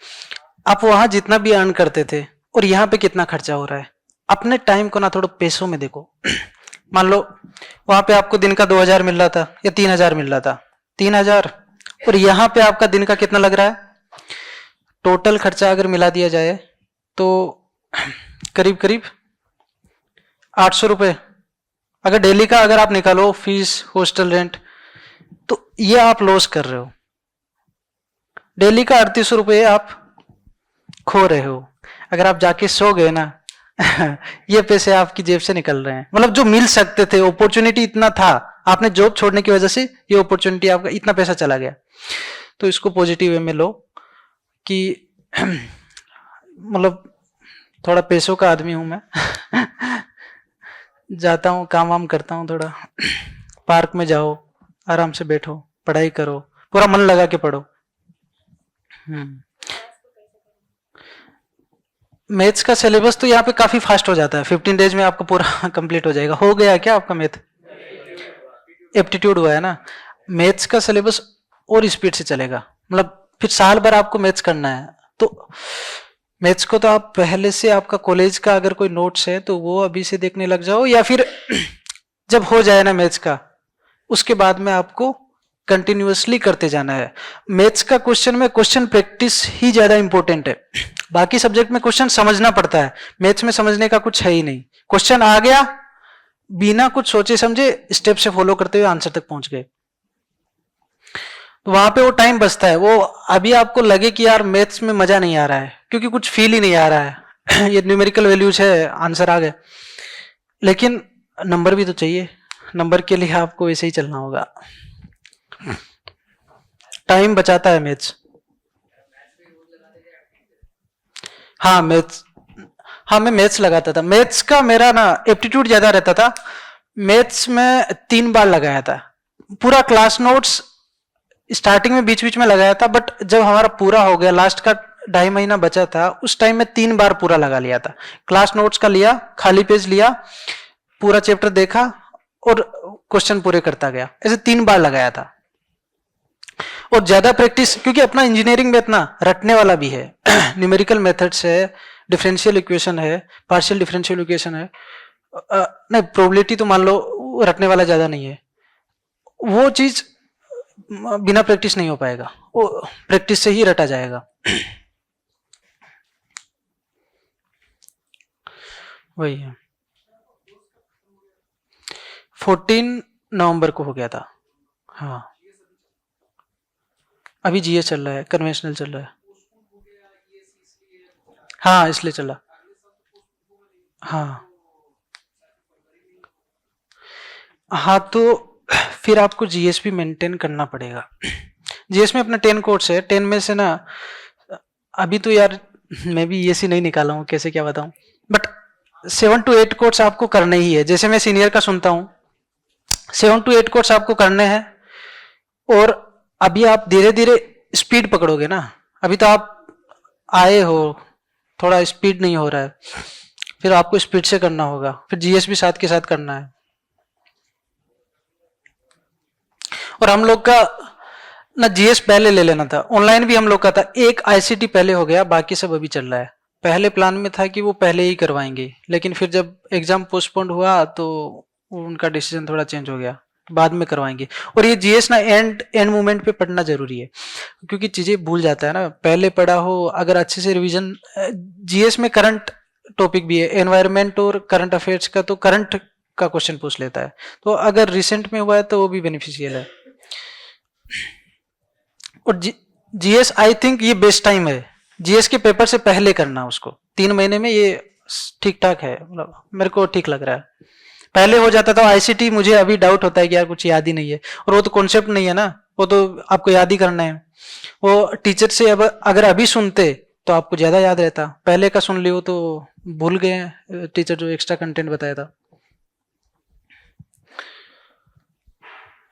आप वहां जितना भी अर्न करते थे और यहाँ पे कितना खर्चा हो रहा है, अपने टाइम को ना थोड़ा पैसों में देखो। मान लो वहां पे आपको दिन का 2000 मिल रहा था या 3000 मिल रहा था, 3000, और यहाँ पे आपका दिन का कितना लग रहा है, टोटल खर्चा अगर मिला दिया जाए तो करीब करीब 800 रुपये, अगर डेली का अगर आप निकालो फीस हॉस्टल रेंट, तो ये आप लॉस कर रहे हो। डेली का 3800 रुपये आप खो रहे हो। अगर आप जाके सो गए ना ये पैसे आपकी जेब से निकल रहे हैं, मतलब जो मिल सकते थे, अपॉर्चुनिटी इतना था, आपने जॉब छोड़ने की वजह से ये अपॉर्चुनिटी, आपका इतना पैसा चला गया। तो इसको पॉजिटिव वे में लो कि मतलब थोड़ा पैसों का आदमी हूं मैं जाता हूँ, काम वाम करता हूँ, थोड़ा पार्क में जाओ, आराम से बैठो, पढ़ाई करो, पूरा मन लगा के पढ़ो। मैथ्स का सिलेबस तो यहाँ पे काफी फास्ट हो जाता है, 15 डेज में आपका पूरा कंप्लीट हो जाएगा। हो गया क्या आपका मैथ? एप्टीट्यूड हुआ है ना, मैथ्स का सिलेबस और स्पीड से चलेगा, मतलब फिर साल भर आपको मैथ्स करना है। तो मैथ्स को तो आप पहले से, आपका कॉलेज का अगर कोई नोट्स है तो वो अभी से देखने लग जाओ, या फिर जब हो जाए ना मैथ्स का, उसके बाद में आपको कंटिन्यूअसली करते जाना है। मैथ्स का क्वेश्चन में क्वेश्चन प्रैक्टिस ही ज्यादा इंपॉर्टेंट है, बाकी सब्जेक्ट में क्वेश्चन समझना पड़ता है, मैथ्स में समझने का कुछ है ही नहीं। क्वेश्चन आ गया, बिना कुछ सोचे समझे स्टेप से फॉलो करते हुए आंसर तक पहुंच गए, तो वहां पे वो टाइम बचता है। वो अभी आपको लगे कि यार मैथ्स में मजा नहीं आ रहा है क्योंकि कुछ फील ही नहीं आ रहा है ये न्यूमेरिकल वैल्यूज है, आंसर आ गए, लेकिन नंबर भी तो चाहिए, नंबर के लिए आपको ऐसे ही चलना होगा। टाइम बचाता है मैथ्स। हाँ मैथ्स, हाँ मैं मैथ्स लगाता था। मैथ्स का मेरा ना एप्टीट्यूड ज्यादा रहता था, मैथ्स में 3 बार लगाया था। पूरा क्लास नोट्स स्टार्टिंग में बीच बीच में लगाया था, बट जब हमारा पूरा हो गया, लास्ट का 2.5 महीना बचा था, उस टाइम में 3 बार पूरा लगा लिया था। क्लास नोट्स का लिया, खाली पेज लिया, पूरा चैप्टर देखा और क्वेश्चन पूरे करता गया, ऐसे 3 बार लगाया था। और ज्यादा प्रैक्टिस, क्योंकि अपना इंजीनियरिंग में इतना रटने वाला भी है न्यूमेरिकल मेथड्स है, डिफरेंशियल इक्वेशन है, पार्शियल डिफरेंशियल इक्वेशन है, नहीं प्रोबेबिलिटी तो मान लो रटने वाला ज्यादा नहीं है, वो चीज बिना प्रैक्टिस नहीं हो पाएगा, वो प्रैक्टिस से ही रटा जाएगा वही है। 14 नवंबर को हो गया था। हाँ अभी जीएस चल रहा है, कन्वेंशनल चल रहा है। हाँ इसलिए चला। हाँ हाँ तो फिर आपको जीएस भी मेंटेन करना पड़ेगा। जीएस में अपना 10 कोर्स है, 10 में से ना अभी तो यार मैं भी ईएससी नहीं निकाला हूँ, कैसे क्या बताऊं, बट 7 to 8 कोर्स आपको करने ही है। जैसे मैं सीनियर का सुनता हूँ, 7 to 8 कोर्स आपको करने हैं, और अभी आप धीरे धीरे स्पीड पकड़ोगे ना, अभी तो आप आए हो, थोड़ा स्पीड नहीं हो रहा है, फिर आपको स्पीड से करना होगा, फिर जीएस भी साथ के साथ करना है। और हम लोग का ना जीएस पहले ले लेना था, ऑनलाइन भी हम लोग का था, एक आईसीटी पहले हो गया, बाकी सब अभी चल रहा है। पहले प्लान में था कि वो पहले ही करवाएंगे, लेकिन फिर जब एग्जाम पोस्टपोन्ड हुआ तो उनका डिसीजन थोड़ा चेंज हो गया, बाद में करवाएंगे। और ये जीएस ना एंड मोमेंट पे पढ़ना जरूरी है, क्योंकि चीजें भूल जाता है ना, पहले पढ़ा हो अगर अच्छे से रिवीजन। जीएस में करंट टॉपिक भी है, एनवायरनमेंट और करंट अफेयर्स का, तो करंट का क्वेश्चन पूछ लेता है, तो अगर रिसेंट में हुआ है तो वो भी बेनिफिशियल है। और जीएस आई थिंक ये बेस्ट टाइम है, जीएस के पेपर से पहले करना उसको, 3 महीने में ये ठीक ठाक है, मतलब मेरे को ठीक लग रहा है। पहले हो जाता था आईसीटी, मुझे अभी डाउट होता है कि यार कुछ याद ही नहीं है, और वो तो कॉन्सेप्ट नहीं है ना, वो तो आपको याद ही करना है। वो टीचर से अब अगर अभी सुनते तो आपको ज्यादा याद रहता, पहले का सुन लियो तो भूल गए टीचर जो एक्स्ट्रा कंटेंट बताया था।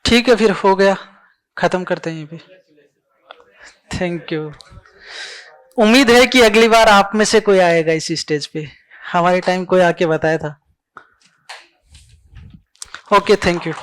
ठीक है, फिर हो गया, खत्म करते हैं यहीं पे। Thank you. उम्मीद है कि अगली बार आप में से कोई आएगा इसी स्टेज पे, हमारे टाइम कोई आके बताया था। Okay, thank you.